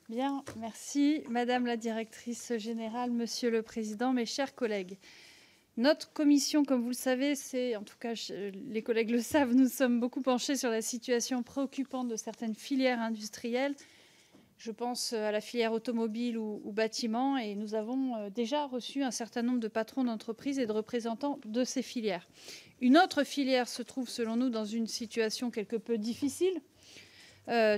Bien, merci. Madame la directrice générale, Monsieur le Président, mes chers collègues. Notre commission, comme vous le savez, en tout cas les collègues le savent, nous sommes beaucoup penchés sur la situation préoccupante de certaines filières industrielles. Je pense à la filière automobile ou bâtiment, et nous avons déjà reçu un certain nombre de patrons d'entreprises et de représentants de ces filières. Une autre filière se trouve, selon nous, dans une situation quelque peu difficile,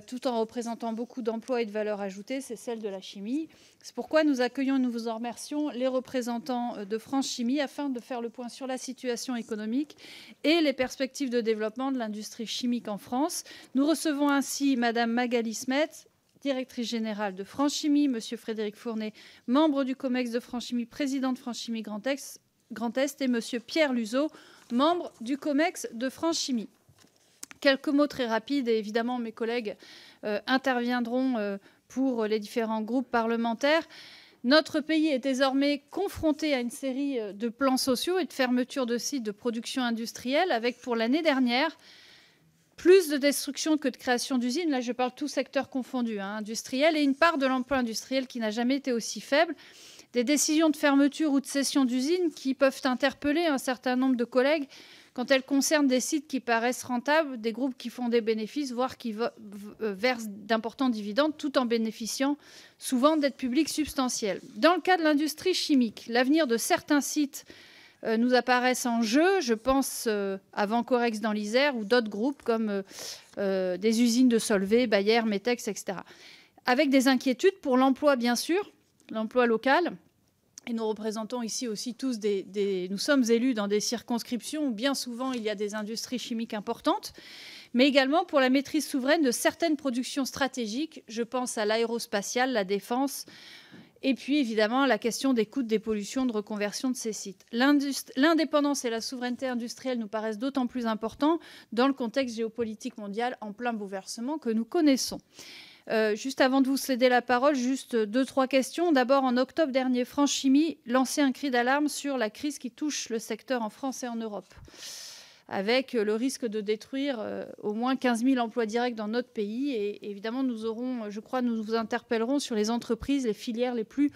tout en représentant beaucoup d'emplois et de valeur ajoutée, c'est celle de la chimie. C'est pourquoi nous accueillons et nous vous en remercions les représentants de France Chimie afin de faire le point sur la situation économique et les perspectives de développement de l'industrie chimique en France. Nous recevons ainsi Madame Magali Smet, directrice générale de France Chimie, Monsieur Frédéric Fournet, membre du COMEX de France Chimie, président de France Chimie Grand Est, et Monsieur Pierre Luzeau, membre du COMEX de France Chimie. Quelques mots très rapides, et évidemment mes collègues interviendront pour les différents groupes parlementaires. Notre pays est désormais confronté à une série de plans sociaux et de fermetures de sites de production industrielle, avec pour l'année dernière plus de destruction que de création d'usines. Là, je parle tout secteur confondu, industriel, et une part de l'emploi industriel qui n'a jamais été aussi faible. Des décisions de fermeture ou de cession d'usines qui peuvent interpeller un certain nombre de collègues quand elles concernent des sites qui paraissent rentables, des groupes qui font des bénéfices, voire qui versent d'importants dividendes, tout en bénéficiant souvent d'aides publiques substantielles. Dans le cas de l'industrie chimique, l'avenir de certains sites nous apparaissent en jeu. Je pense à Vancorex dans l'Isère ou d'autres groupes comme des usines de Solvay, Bayer, Metex, etc. Avec des inquiétudes pour l'emploi, bien sûr, l'emploi local. Et nous représentons ici aussi tous nous sommes élus dans des circonscriptions où bien souvent il y a des industries chimiques importantes, mais également pour la maîtrise souveraine de certaines productions stratégiques. Je pense à l'aérospatiale, la défense, et puis évidemment la question des coûts de dépollution, de reconversion de ces sites. L'indépendance et la souveraineté industrielle nous paraissent d'autant plus importants dans le contexte géopolitique mondial en plein bouleversement que nous connaissons. Juste avant de vous céder la parole, juste 2-3 questions. D'abord, en octobre dernier, France Chimie lançait un cri d'alarme sur la crise qui touche le secteur en France et en Europe, avec le risque de détruire au moins 15 000 emplois directs dans notre pays. Et évidemment, nous vous interpellerons sur les entreprises, les filières les plus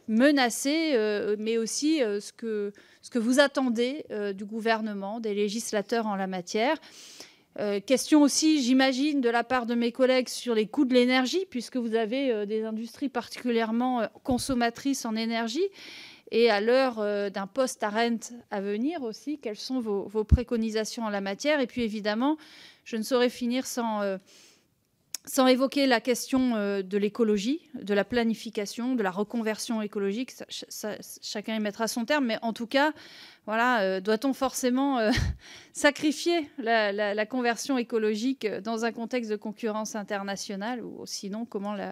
menacées, mais aussi ce que vous attendez du gouvernement, des législateurs en la matière. Question aussi, j'imagine, de la part de mes collègues sur les coûts de l'énergie, puisque vous avez des industries particulièrement consommatrices en énergie. Et à l'heure d'un post-Arendt à venir aussi, quelles sont vos préconisations en la matière? Et puis évidemment, je ne saurais finir sans évoquer la question de l'écologie, de la planification, de la reconversion écologique. Chacun y mettra son terme, mais en tout cas, voilà, doit-on forcément sacrifier la conversion écologique dans un contexte de concurrence internationale, ou sinon comment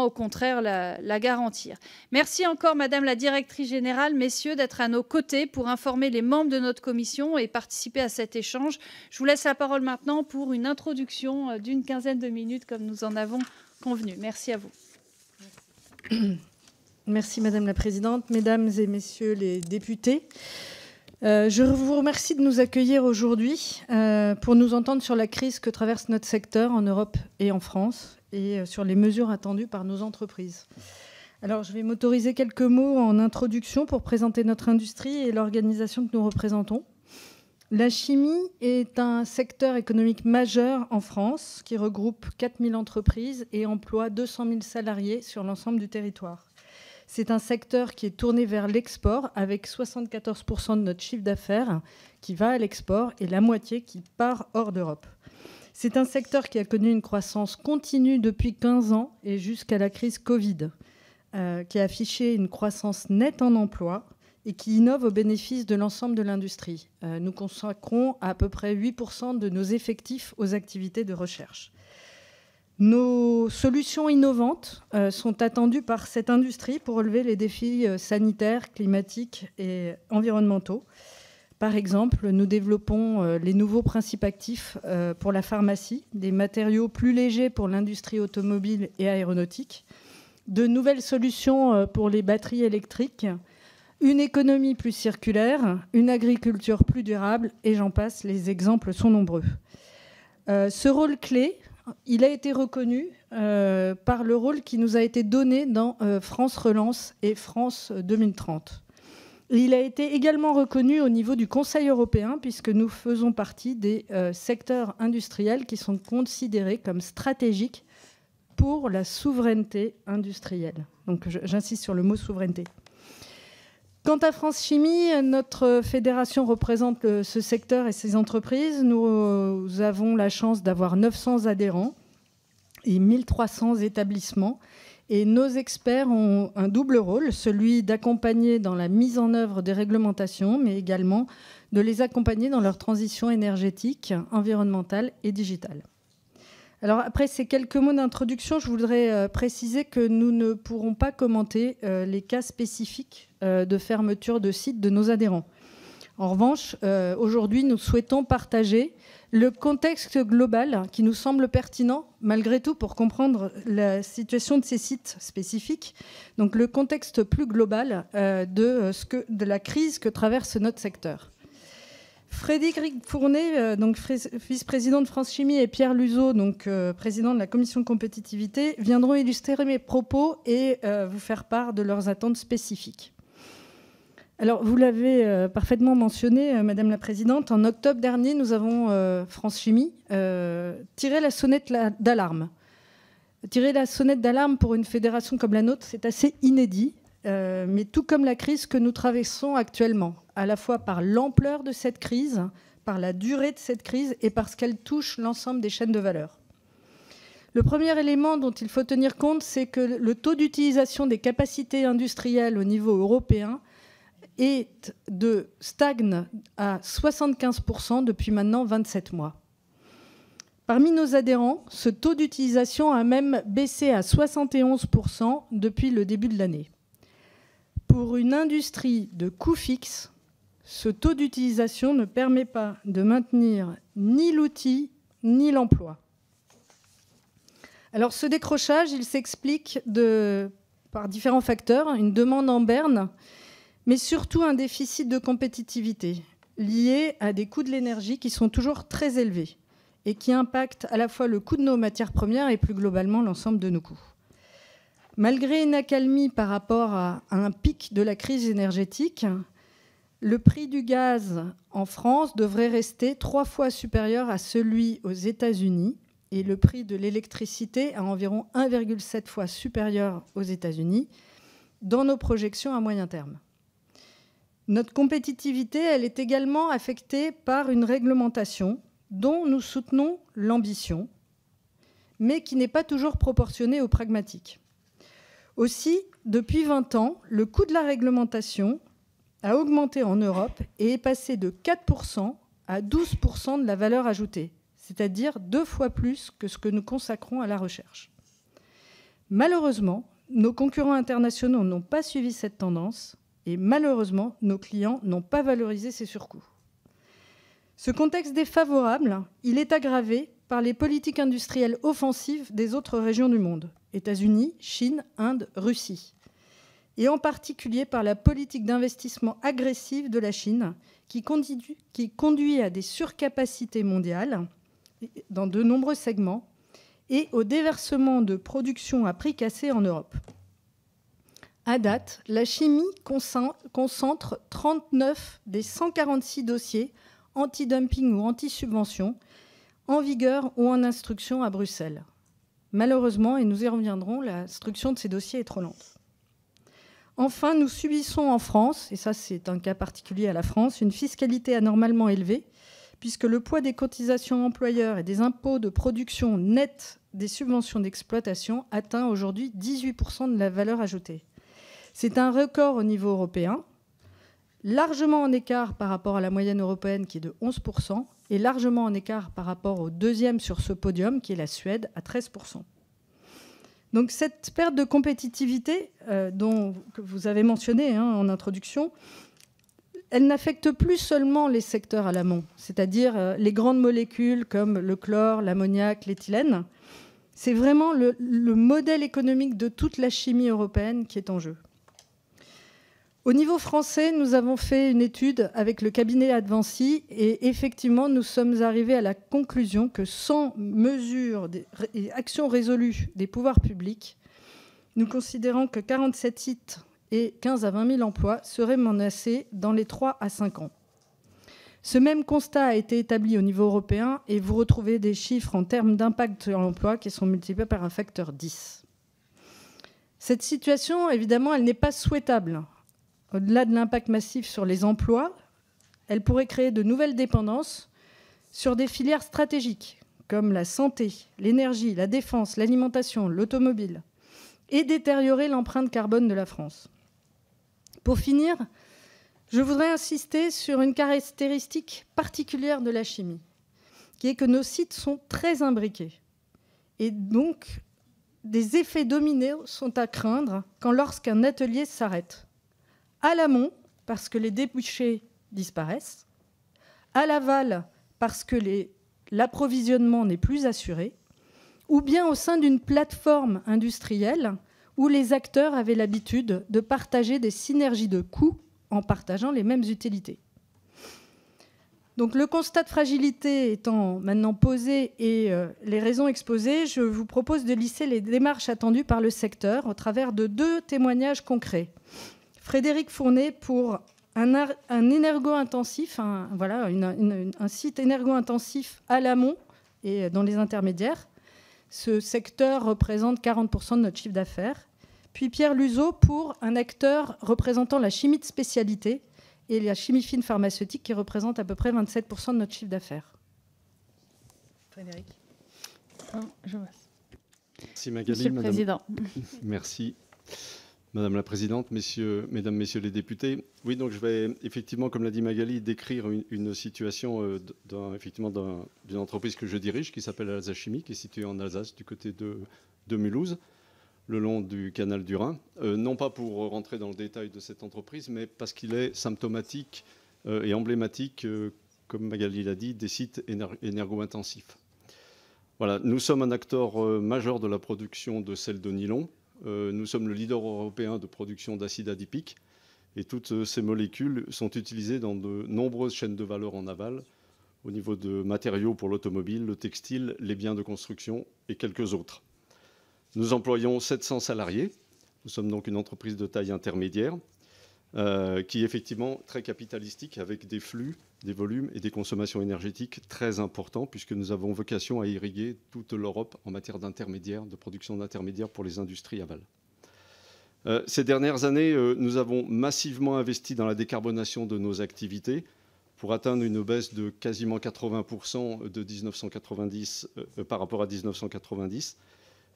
au contraire la garantir? Merci encore, Madame la Directrice Générale, messieurs, d'être à nos côtés pour informer les membres de notre commission et participer à cet échange. Je vous laisse la parole maintenant pour une introduction d'une quinzaine de minutes, comme nous en avons convenu. Merci à vous. Merci, Madame la Présidente, Mesdames et Messieurs les députés. Je vous remercie de nous accueillir aujourd'hui pour nous entendre sur la crise que traverse notre secteur en Europe et en France, et sur les mesures attendues par nos entreprises. Alors, je vais m'autoriser quelques mots en introduction pour présenter notre industrie et l'organisation que nous représentons. La chimie est un secteur économique majeur en France qui regroupe 4 000 entreprises et emploie 200 000 salariés sur l'ensemble du territoire. C'est un secteur qui est tourné vers l'export, avec 74% de notre chiffre d'affaires qui va à l'export et la moitié qui part hors d'Europe. C'est un secteur qui a connu une croissance continue depuis 15 ans et jusqu'à la crise Covid, qui a affiché une croissance nette en emploi et qui innove au bénéfice de l'ensemble de l'industrie. Nous consacrons à peu près 8% de nos effectifs aux activités de recherche. Nos solutions innovantes sont attendues par cette industrie pour relever les défis sanitaires, climatiques et environnementaux. Par exemple, nous développons les nouveaux principes actifs pour la pharmacie, des matériaux plus légers pour l'industrie automobile et aéronautique, de nouvelles solutions pour les batteries électriques, une économie plus circulaire, une agriculture plus durable, et j'en passe, les exemples sont nombreux. Ce rôle clé il a été reconnu par le rôle qui nous a été donné dans France Relance et France 2030. Il a été également reconnu au niveau du Conseil européen, puisque nous faisons partie des secteurs industriels qui sont considérés comme stratégiques pour la souveraineté industrielle. Donc j'insiste sur le mot souveraineté. Quant à France Chimie, notre fédération représente ce secteur et ses entreprises. Nous avons la chance d'avoir 900 adhérents et 1300 établissements. Et nos experts ont un double rôle, celui d'accompagner dans la mise en œuvre des réglementations, mais également de les accompagner dans leur transition énergétique, environnementale et digitale. Alors après ces quelques mots d'introduction, je voudrais préciser que nous ne pourrons pas commenter les cas spécifiques de fermeture de sites de nos adhérents. En revanche, aujourd'hui, nous souhaitons partager le contexte global qui nous semble pertinent, malgré tout, pour comprendre la situation de ces sites spécifiques. Donc le contexte plus global de la crise que traverse notre secteur. Frédéric Fournet, donc vice-président de France Chimie, et Pierre Luzeau, donc président de la commission de compétitivité, viendront illustrer mes propos et vous faire part de leurs attentes spécifiques. Alors, vous l'avez parfaitement mentionné, Madame la Présidente, en octobre dernier, nous avons, France Chimie, tiré la sonnette d'alarme. Tirer la sonnette d'alarme pour une fédération comme la nôtre, c'est assez inédit, mais tout comme la crise que nous traversons actuellement, à la fois par l'ampleur de cette crise, par la durée de cette crise et parce qu'elle touche l'ensemble des chaînes de valeur. Le premier élément dont il faut tenir compte, c'est que le taux d'utilisation des capacités industrielles au niveau européen stagne à 75% depuis maintenant 27 mois. Parmi nos adhérents, ce taux d'utilisation a même baissé à 71% depuis le début de l'année. Pour une industrie de coût fixe, ce taux d'utilisation ne permet pas de maintenir ni l'outil ni l'emploi. Alors ce décrochage, il s'explique par différents facteurs, une demande en berne, mais surtout un déficit de compétitivité lié à des coûts de l'énergie qui sont toujours très élevés et qui impactent à la fois le coût de nos matières premières et plus globalement l'ensemble de nos coûts. Malgré une accalmie par rapport à un pic de la crise énergétique, le prix du gaz en France devrait rester 3 fois supérieur à celui aux États-Unis et le prix de l'électricité à environ 1,7 fois supérieur aux États-Unis dans nos projections à moyen terme. Notre compétitivité, elle est également affectée par une réglementation dont nous soutenons l'ambition, mais qui n'est pas toujours proportionnée au pragmatique. Aussi, depuis 20 ans, le coût de la réglementation a augmenté en Europe et est passé de 4% à 12% de la valeur ajoutée, c'est-à-dire 2 fois plus que ce que nous consacrons à la recherche. Malheureusement, nos concurrents internationaux n'ont pas suivi cette tendance et malheureusement, nos clients n'ont pas valorisé ces surcoûts. Ce contexte défavorable, il est aggravé par les politiques industrielles offensives des autres régions du monde, États-Unis, Chine, Inde, Russie, et en particulier par la politique d'investissement agressive de la Chine qui conduit à des surcapacités mondiales dans de nombreux segments et au déversement de production à prix cassé en Europe. À date, la chimie concentre 39 des 146 dossiers anti-dumping ou anti-subvention en vigueur ou en instruction à Bruxelles. Malheureusement, et nous y reviendrons, l'instruction de ces dossiers est trop lente. Enfin, nous subissons en France, et ça c'est un cas particulier à la France, une fiscalité anormalement élevée, puisque le poids des cotisations employeurs et des impôts de production nets des subventions d'exploitation atteint aujourd'hui 18% de la valeur ajoutée. C'est un record au niveau européen, largement en écart par rapport à la moyenne européenne qui est de 11%, et largement en écart par rapport au deuxième sur ce podium, qui est la Suède, à 13%. Donc cette perte de compétitivité que vous avez mentionnée en introduction, elle n'affecte plus seulement les secteurs à l'amont, c'est-à-dire les grandes molécules comme le chlore, l'ammoniac, l'éthylène. C'est vraiment le modèle économique de toute la chimie européenne qui est en jeu. Au niveau français, nous avons fait une étude avec le cabinet Advancy et effectivement, nous sommes arrivés à la conclusion que sans mesures et actions résolues des pouvoirs publics, nous considérons que 47 sites et 15 à 20 000 emplois seraient menacés dans les 3 à 5 ans. Ce même constat a été établi au niveau européen et vous retrouvez des chiffres en termes d'impact sur l'emploi qui sont multipliés par un facteur 10. Cette situation, évidemment, elle n'est pas souhaitable. Au-delà de l'impact massif sur les emplois, elle pourrait créer de nouvelles dépendances sur des filières stratégiques comme la santé, l'énergie, la défense, l'alimentation, l'automobile, et détériorer l'empreinte carbone de la France. Pour finir, je voudrais insister sur une caractéristique particulière de la chimie, qui est que nos sites sont très imbriqués. Et donc, des effets dominos sont à craindre lorsqu'un atelier s'arrête. À l'amont, parce que les débouchés disparaissent. À l'aval, parce que l'approvisionnement n'est plus assuré. Ou bien au sein d'une plateforme industrielle où les acteurs avaient l'habitude de partager des synergies de coûts en partageant les mêmes utilités. Donc le constat de fragilité étant maintenant posé et les raisons exposées, je vous propose de lister les démarches attendues par le secteur au travers de 2 témoignages concrets. Frédéric Fournet pour un énergo-intensif, un site énergo-intensif à l'amont et dans les intermédiaires. Ce secteur représente 40% de notre chiffre d'affaires. Puis Pierre Luzeau pour un acteur représentant la chimie de spécialité et la chimie fine pharmaceutique qui représente à peu près 27% de notre chiffre d'affaires. Frédéric. Merci Magali. Monsieur le Président. Merci. Madame la Présidente, Mesdames, Messieurs les députés. Oui, donc je vais effectivement, comme l'a dit Magali, décrire une situation d'une entreprise que je dirige, qui s'appelle Alsace Chimie, qui est située en Alsace, du côté de Mulhouse, le long du canal du Rhin. Non pas pour rentrer dans le détail de cette entreprise, mais parce qu'il est symptomatique et emblématique, comme Magali l'a dit, des sites énergo-intensifs. Voilà, nous sommes un acteur majeur de la production de sel de nylon. Nous sommes le leader européen de production d'acide adipique et toutes ces molécules sont utilisées dans de nombreuses chaînes de valeur en aval au niveau de matériaux pour l'automobile, le textile, les biens de construction et quelques autres. Nous employons 700 salariés. Nous sommes donc une entreprise de taille intermédiaire qui est effectivement très capitalistique avec des flux, des volumes et des consommations énergétiques très importants puisque nous avons vocation à irriguer toute l'Europe en matière d'intermédiaires, de production d'intermédiaires pour les industries aval. Ces dernières années, nous avons massivement investi dans la décarbonation de nos activités pour atteindre une baisse de quasiment 80% de 1990 par rapport à 1990.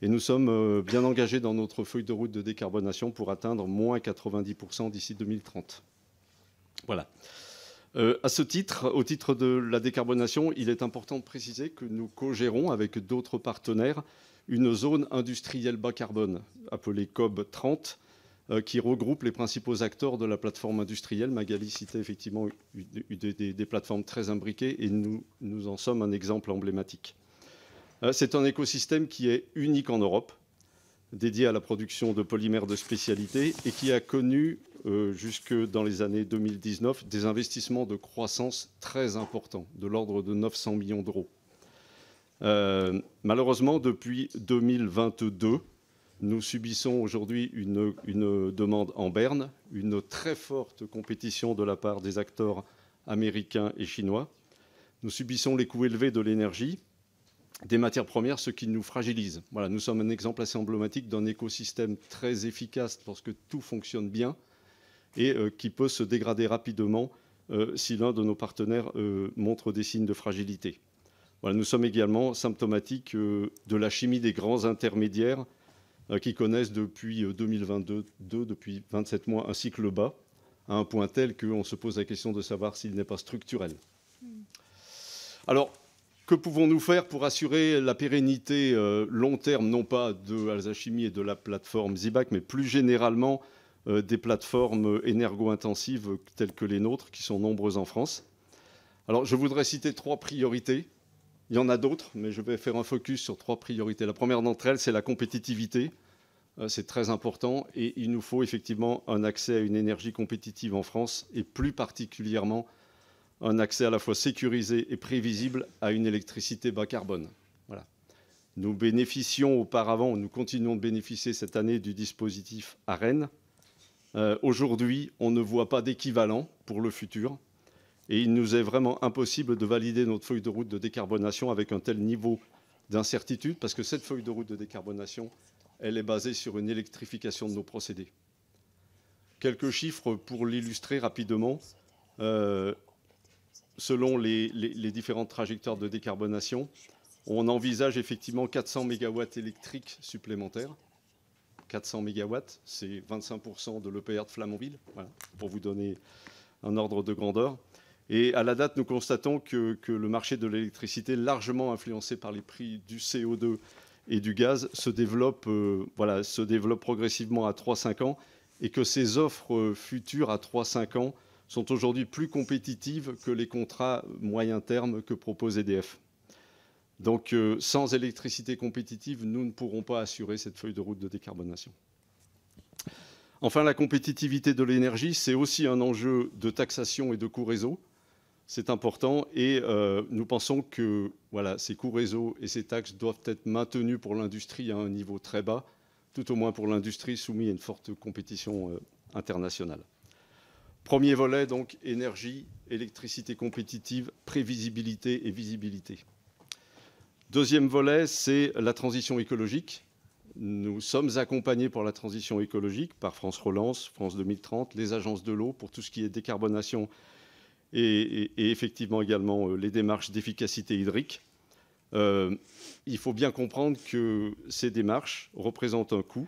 Et nous sommes bien engagés dans notre feuille de route de décarbonation pour atteindre moins 90% d'ici 2030. Voilà. À ce titre, au titre de la décarbonation, il est important de préciser que nous co-gérons avec d'autres partenaires une zone industrielle bas carbone, appelée COB 30, qui regroupe les principaux acteurs de la plateforme industrielle. Magali citait effectivement des plateformes très imbriquées et nous en sommes un exemple emblématique. C'est un écosystème qui est unique en Europe, dédié à la production de polymères de spécialité et qui a connu, jusque dans les années 2019, des investissements de croissance très importants, de l'ordre de 900 millions d'euros. Malheureusement, depuis 2022, nous subissons aujourd'hui une demande en berne, une très forte compétition de la part des acteurs américains et chinois. Nous subissons les coûts élevés de l'énergie, des matières premières, ce qui nous fragilise. Voilà, nous sommes un exemple assez emblématique d'un écosystème très efficace lorsque tout fonctionne bien et qui peut se dégrader rapidement si l'un de nos partenaires montre des signes de fragilité. Voilà, nous sommes également symptomatiques de la chimie des grands intermédiaires qui connaissent depuis 2022, depuis 27 mois, un cycle bas, à un point tel qu'on se pose la question de savoir s'il n'est pas structurel. Alors, que pouvons-nous faire pour assurer la pérennité long terme, non pas de Alsace Chimie et de la plateforme Zibac, mais plus généralement des plateformes énergo-intensives telles que les nôtres, qui sont nombreuses en France? Alors, je voudrais citer 3 priorités. Il y en a d'autres, mais je vais faire un focus sur 3 priorités. La première d'entre elles, c'est la compétitivité. C'est très important et il nous faut effectivement un accès à une énergie compétitive en France et plus particulièrement un accès à la fois sécurisé et prévisible à une électricité bas carbone. Voilà. Nous bénéficions auparavant, nous continuons de bénéficier cette année du dispositif ARENH. Aujourd'hui, on ne voit pas d'équivalent pour le futur et il nous est vraiment impossible de valider notre feuille de route de décarbonation avec un tel niveau d'incertitude parce que cette feuille de route de décarbonation, elle est basée sur une électrification de nos procédés. Quelques chiffres pour l'illustrer rapidement. Selon les différentes trajectoires de décarbonation, on envisage effectivement 400 MW électriques supplémentaires. 400 MW, c'est 25% de l'EPR de Flamanville, voilà, pour vous donner un ordre de grandeur. Et à la date, nous constatons que le marché de l'électricité, largement influencé par les prix du CO2 et du gaz, se développe progressivement à 3-5 ans et que ces offres futures à 3-5 ans sont aujourd'hui plus compétitives que les contrats moyen terme que propose EDF. Donc, sans électricité compétitive, nous ne pourrons pas assurer cette feuille de route de décarbonation. Enfin, la compétitivité de l'énergie, c'est aussi un enjeu de taxation et de coûts réseau. C'est important et nous pensons que voilà, ces coûts réseau et ces taxes doivent être maintenus pour l'industrie à un niveau très bas, tout au moins pour l'industrie soumise à une forte compétition internationale. Premier volet, donc, énergie, électricité compétitive, prévisibilité et visibilité. Deuxième volet, c'est la transition écologique. Nous sommes accompagnés pour la transition écologique par France Relance, France 2030, les agences de l'eau pour tout ce qui est décarbonation et effectivement également les démarches d'efficacité hydrique. Il faut bien comprendre que ces démarches représentent un coût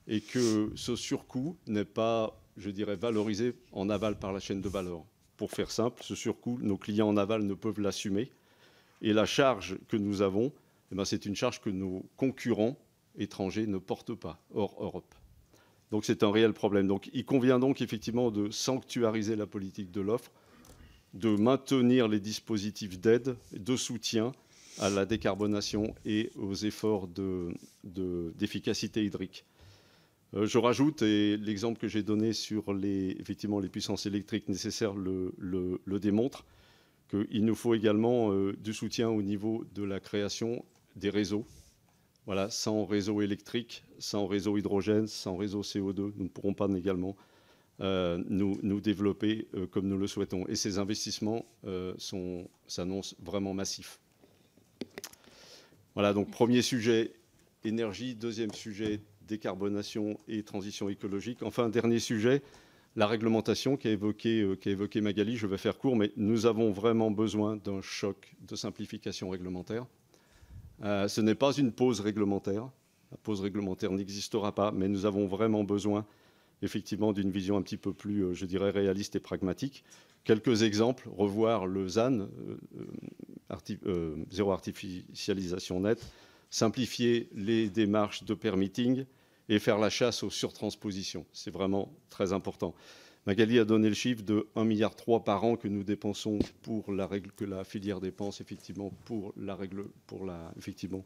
et que ce surcoût n'est pas, je dirais, valorisé en aval par la chaîne de valeur. Pour faire simple, ce surcoût, nos clients en aval ne peuvent l'assumer. Et la charge que nous avons, eh bien, c'est une charge que nos concurrents étrangers ne portent pas, hors Europe. Donc c'est un réel problème. Donc il convient donc effectivement de sanctuariser la politique de l'offre, de maintenir les dispositifs d'aide, de soutien à la décarbonation et aux efforts d'efficacité hydrique. Je rajoute, et l'exemple que j'ai donné sur effectivement les puissances électriques nécessaires le démontre, qu'il nous faut également du soutien au niveau de la création des réseaux. Voilà, sans réseau électrique, sans réseau hydrogène, sans réseau CO2, nous ne pourrons pas également nous développer comme nous le souhaitons. Et ces investissements s'annoncent vraiment massifs. Voilà, donc premier sujet, énergie. Deuxième sujet, décarbonation et transition écologique. Enfin, dernier sujet, la réglementation qu'a évoqué Magali. Je vais faire court, mais nous avons vraiment besoin d'un choc de simplification réglementaire. Ce n'est pas une pause réglementaire. La pause réglementaire n'existera pas, mais nous avons vraiment besoin effectivement d'une vision un petit peu plus, je dirais, réaliste et pragmatique. Quelques exemples, revoir le ZAN, zéro artificialisation nette, simplifier les démarches de permitting et faire la chasse aux surtranspositions. C'est vraiment très important. Magali a donné le chiffre de 1,3 milliard par an que nous dépensons pour que la filière dépense effectivement pour effectivement,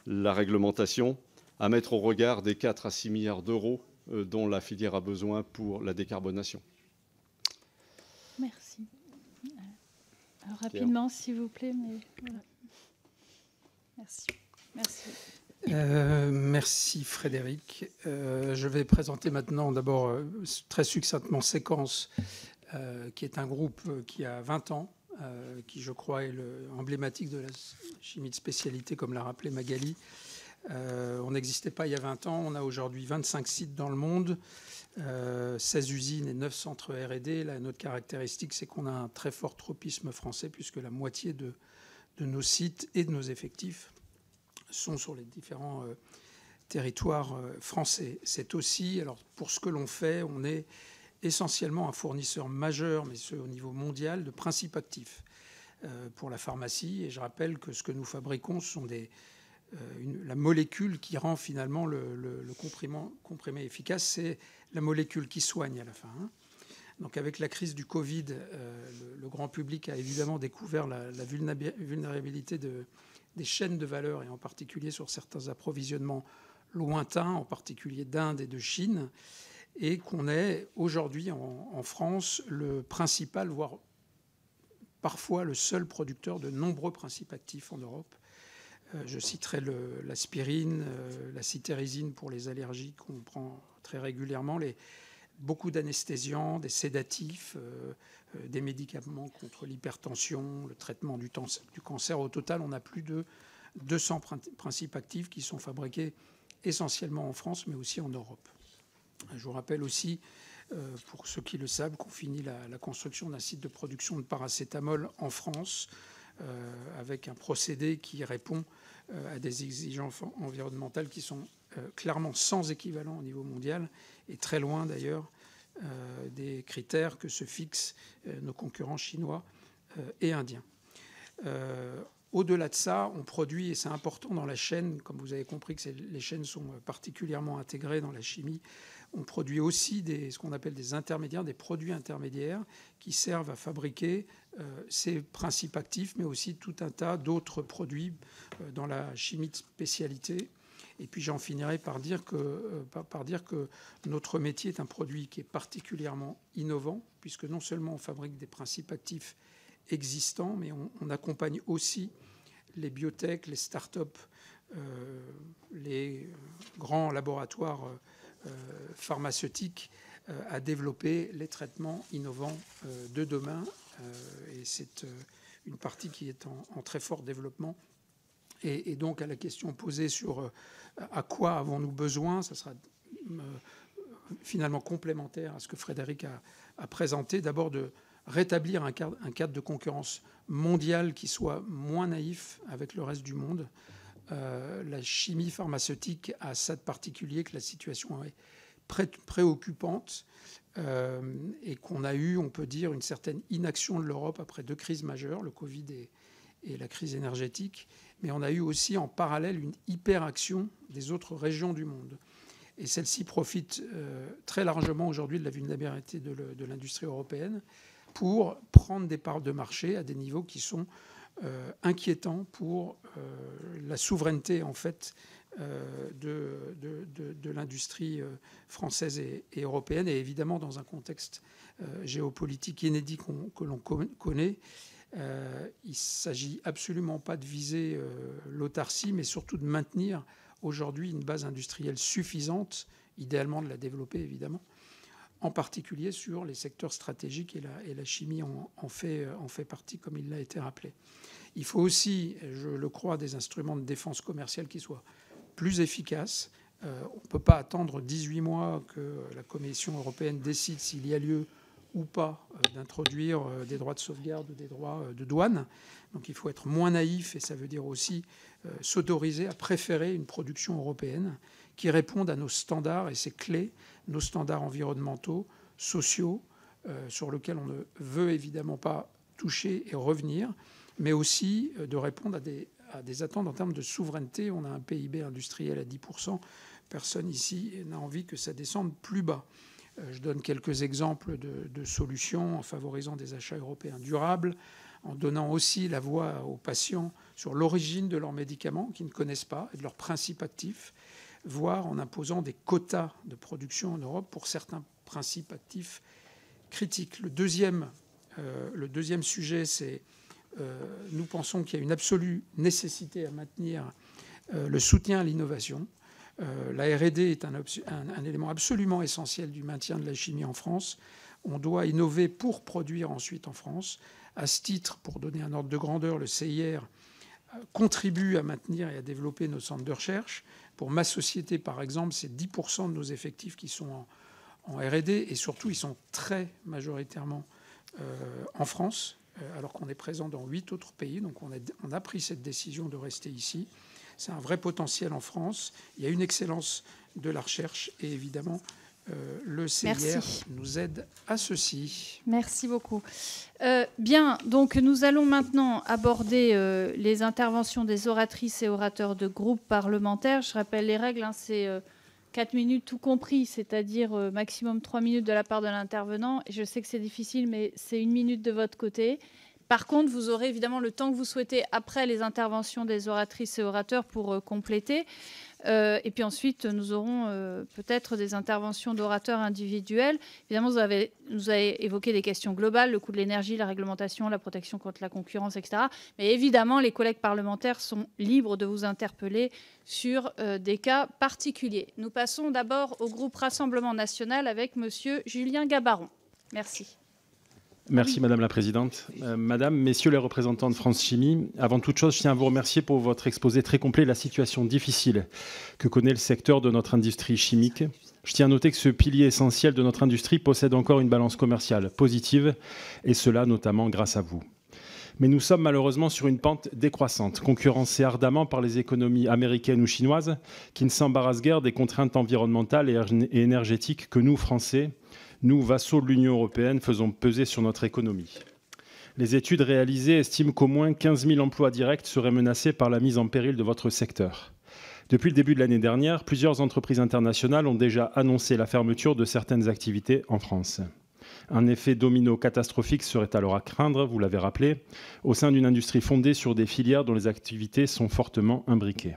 la réglementation, à mettre au regard des 4 à 6 milliards d'euros dont la filière a besoin pour la décarbonation. Merci. Alors, rapidement, s'il vous plaît. Mais voilà. Merci. Merci. Merci Frédéric. Je vais présenter maintenant d'abord très succinctement Séquence, qui est un groupe qui a 20 ans, qui je crois est emblématique de la chimie de spécialité, comme l'a rappelé Magali. On n'existait pas il y a 20 ans, on a aujourd'hui 25 sites dans le monde, 16 usines et 9 centres R&D. Notre caractéristique, c'est qu'on a un très fort tropisme français, puisque la moitié de nos sites et de nos effectifs sont sur les différents territoires français. C'est aussi, alors pour ce que l'on fait, on est essentiellement un fournisseur majeur, mais ce au niveau mondial, de principes actifs pour la pharmacie. Et je rappelle que ce que nous fabriquons, ce sont la molécule qui rend finalement le comprimé efficace, c'est la molécule qui soigne à la fin. Hein. Donc avec la crise du Covid, le grand public a évidemment découvert la vulnérabilité des chaînes de valeur, et en particulier sur certains approvisionnements lointains, en particulier d'Inde et de Chine, et qu'on est aujourd'hui en France le principal, voire parfois le seul producteur de nombreux principes actifs en Europe. Je citerai l'aspirine, la citirizine pour les allergies qu'on prend très régulièrement, beaucoup d'anesthésiants, des sédatifs, des médicaments contre l'hypertension, le traitement du cancer. Au total, on a plus de 200 principes actifs qui sont fabriqués essentiellement en France, mais aussi en Europe. Je vous rappelle aussi, pour ceux qui le savent, qu'on finit la construction d'un site de production de paracétamol en France, avec un procédé qui répond à des exigences environnementales qui sont clairement sans équivalent au niveau mondial et très loin d'ailleurs des critères que se fixent nos concurrents chinois et indiens. Au-delà de ça, on produit, et c'est important dans la chaîne, comme vous avez compris que les chaînes sont particulièrement intégrées dans la chimie, on produit aussi ce qu'on appelle des intermédiaires, des produits intermédiaires qui servent à fabriquer ces principes actifs, mais aussi tout un tas d'autres produits dans la chimie de spécialité. Et puis j'en finirai par dire que notre métier est un produit qui est particulièrement innovant, puisque non seulement on fabrique des principes actifs existants, mais on accompagne aussi les biotech, les start-up, les grands laboratoires pharmaceutiques à développer les traitements innovants de demain. Et c'est une partie qui est en très fort développement. Et donc à la question posée sur à quoi avons-nous besoin, ça sera finalement complémentaire à ce que Frédéric a présenté. D'abord de rétablir un cadre de concurrence mondiale qui soit moins naïf avec le reste du monde. La chimie pharmaceutique a ça de particulier que la situation est préoccupante et qu'on a eu, on peut dire, une certaine inaction de l'Europe après 2 crises majeures, le Covid et la crise énergétique, mais on a eu aussi en parallèle une hyperaction des autres régions du monde. Et celle-ci profite très largement aujourd'hui de la vulnérabilité de l'industrie européenne pour prendre des parts de marché à des niveaux qui sont inquiétants pour la souveraineté en fait de l'industrie française et européenne, et évidemment dans un contexte géopolitique inédit que l'on connaît. Il ne s'agit absolument pas de viser l'autarcie, mais surtout de maintenir aujourd'hui une base industrielle suffisante, idéalement de la développer évidemment, en particulier sur les secteurs stratégiques, et la chimie en fait partie, comme il l'a été rappelé. Il faut aussi, je le crois, des instruments de défense commerciale qui soient plus efficaces. On ne peut pas attendre 18 mois que la Commission européenne décide s'il y a lieu ou pas d'introduire des droits de sauvegarde ou des droits de douane. Donc il faut être moins naïf, et ça veut dire aussi s'autoriser à préférer une production européenne qui réponde à nos standards, et c'est clé, nos standards environnementaux, sociaux, sur lesquels on ne veut évidemment pas toucher et revenir, mais aussi de répondre à des attentes en termes de souveraineté. On a un PIB industriel à 10%. Personne ici n'a envie que ça descende plus bas. Je donne quelques exemples de solutions en favorisant des achats européens durables, en donnant aussi la voix aux patients sur l'origine de leurs médicaments qu'ils ne connaissent pas et de leurs principes actifs, voire en imposant des quotas de production en Europe pour certains principes actifs critiques. Le deuxième sujet, c'est nous pensons qu'il y a une absolue nécessité à maintenir le soutien à l'innovation. La R&D est un élément absolument essentiel du maintien de la chimie en France. On doit innover pour produire ensuite en France. À ce titre, pour donner un ordre de grandeur, le CIR contribue à maintenir et à développer nos centres de recherche. Pour ma société, par exemple, c'est 10% de nos effectifs qui sont en R&D, et surtout, ils sont très majoritairement en France, alors qu'on est présent dans 8 autres pays. Donc on a pris cette décision de rester ici. C'est un vrai potentiel en France. Il y a une excellence de la recherche, et évidemment, le CIR nous aide à ceci. Merci beaucoup. Bien, donc nous allons maintenant aborder les interventions des oratrices et orateurs de groupes parlementaires. Je rappelle les règles, c'est 4 minutes tout compris, c'est-à-dire maximum 3 minutes de la part de l'intervenant. Je sais que c'est difficile, mais c'est 1 minute de votre côté. Par contre, vous aurez évidemment le temps que vous souhaitez après les interventions des oratrices et orateurs pour compléter. Et puis ensuite, nous aurons peut-être des interventions d'orateurs individuels. Évidemment, vous avez évoqué des questions globales, le coût de l'énergie, la réglementation, la protection contre la concurrence, etc. Mais évidemment, les collègues parlementaires sont libres de vous interpeller sur des cas particuliers. Nous passons d'abord au groupe Rassemblement national avec Monsieur Julien Gabaron. Merci. Merci Madame la Présidente. Madame, Messieurs les représentants de France Chimie, avant toute chose, je tiens à vous remercier pour votre exposé très complet de la situation difficile que connaît le secteur de notre industrie chimique. Je tiens à noter que ce pilier essentiel de notre industrie possède encore une balance commerciale positive, et cela notamment grâce à vous. Mais nous sommes malheureusement sur une pente décroissante, concurrencée ardemment par les économies américaines ou chinoises, qui ne s'embarrassent guère des contraintes environnementales et énergétiques que nous, Français, nous, vassaux de l'Union européenne, faisons peser sur notre économie. Les études réalisées estiment qu'au moins 15 000 emplois directs seraient menacés par la mise en péril de votre secteur. Depuis le début de l'année dernière, plusieurs entreprises internationales ont déjà annoncé la fermeture de certaines activités en France. Un effet domino catastrophique serait alors à craindre, vous l'avez rappelé, au sein d'une industrie fondée sur des filières dont les activités sont fortement imbriquées.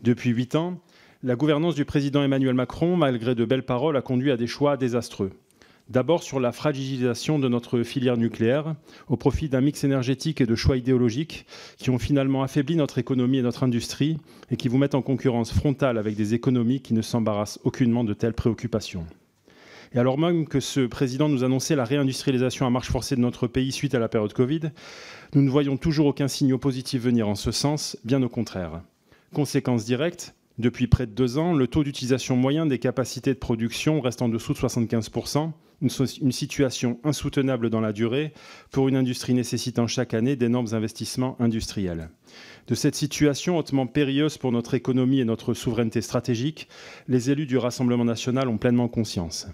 Depuis 8 ans, la gouvernance du président Emmanuel Macron, malgré de belles paroles, a conduit à des choix désastreux. D'abord sur la fragilisation de notre filière nucléaire, au profit d'un mix énergétique et de choix idéologiques qui ont finalement affaibli notre économie et notre industrie et qui vous mettent en concurrence frontale avec des économies qui ne s'embarrassent aucunement de telles préoccupations. Et alors même que ce président nous annonçait la réindustrialisation à marche forcée de notre pays suite à la période Covid, nous ne voyons toujours aucun signe positif venir en ce sens, bien au contraire. Conséquence directe, depuis près de 2 ans, le taux d'utilisation moyen des capacités de production reste en dessous de 75%, une situation insoutenable dans la durée pour une industrie nécessitant chaque année d'énormes investissements industriels. De cette situation hautement périlleuse pour notre économie et notre souveraineté stratégique, les élus du Rassemblement national ont pleinement conscience.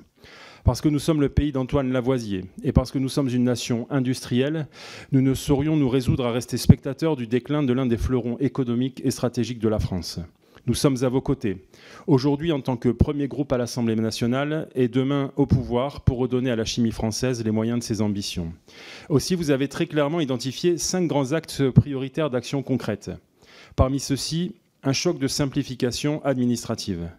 Parce que nous sommes le pays d'Antoine Lavoisier et parce que nous sommes une nation industrielle, nous ne saurions nous résoudre à rester spectateurs du déclin de l'un des fleurons économiques et stratégiques de la France. Nous sommes à vos côtés, aujourd'hui en tant que premier groupe à l'Assemblée nationale et demain au pouvoir pour redonner à la chimie française les moyens de ses ambitions. Aussi, vous avez très clairement identifié 5 grands axes prioritaires d'action concrète. Parmi ceux-ci, un choc de simplification administrative.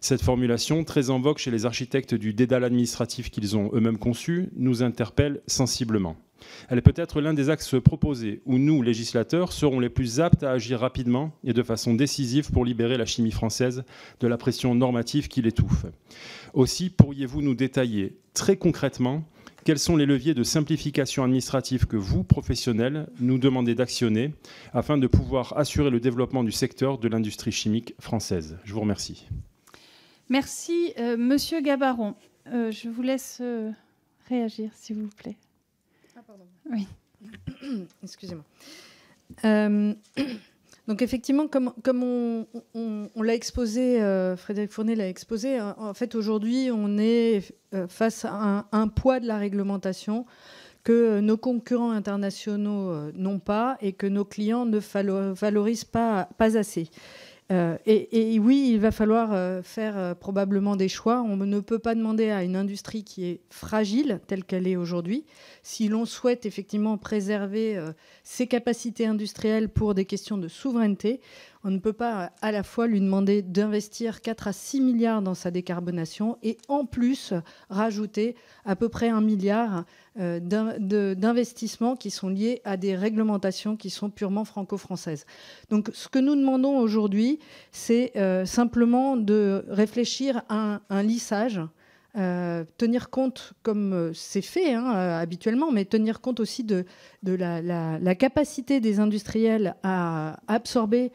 Cette formulation, très en vogue chez les architectes du dédale administratif qu'ils ont eux-mêmes conçu, nous interpelle sensiblement. Elle est peut-être l'un des axes proposés où nous, législateurs, serons les plus aptes à agir rapidement et de façon décisive pour libérer la chimie française de la pression normative qui l'étouffe. Aussi, pourriez-vous nous détailler très concrètement quels sont les leviers de simplification administrative que vous, professionnels, nous demandez d'actionner afin de pouvoir assurer le développement du secteur de l'industrie chimique française? Je vous remercie. Merci, Monsieur Gabaron. Je vous laisse réagir, s'il vous plaît. Ah, pardon. Oui. Excusez-moi. Donc effectivement, comme on l'a exposé, Frédéric Fournier l'a exposé, en fait aujourd'hui on est face à un poids de la réglementation que nos concurrents internationaux n'ont pas et que nos clients ne valorisent pas assez. Et oui, il va falloir faire probablement des choix. On ne peut pas demander à une industrie qui est fragile, telle qu'elle est aujourd'hui, si l'on souhaite effectivement préserver ses capacités industrielles pour des questions de souveraineté, on ne peut pas à la fois lui demander d'investir 4 à 6 milliards dans sa décarbonation et en plus rajouter à peu près 1 milliard d'investissements qui sont liés à des réglementations qui sont purement franco-françaises. Donc ce que nous demandons aujourd'hui, c'est simplement de réfléchir à un lissage, tenir compte, comme c'est fait habituellement, mais tenir compte aussi de la capacité des industriels à absorber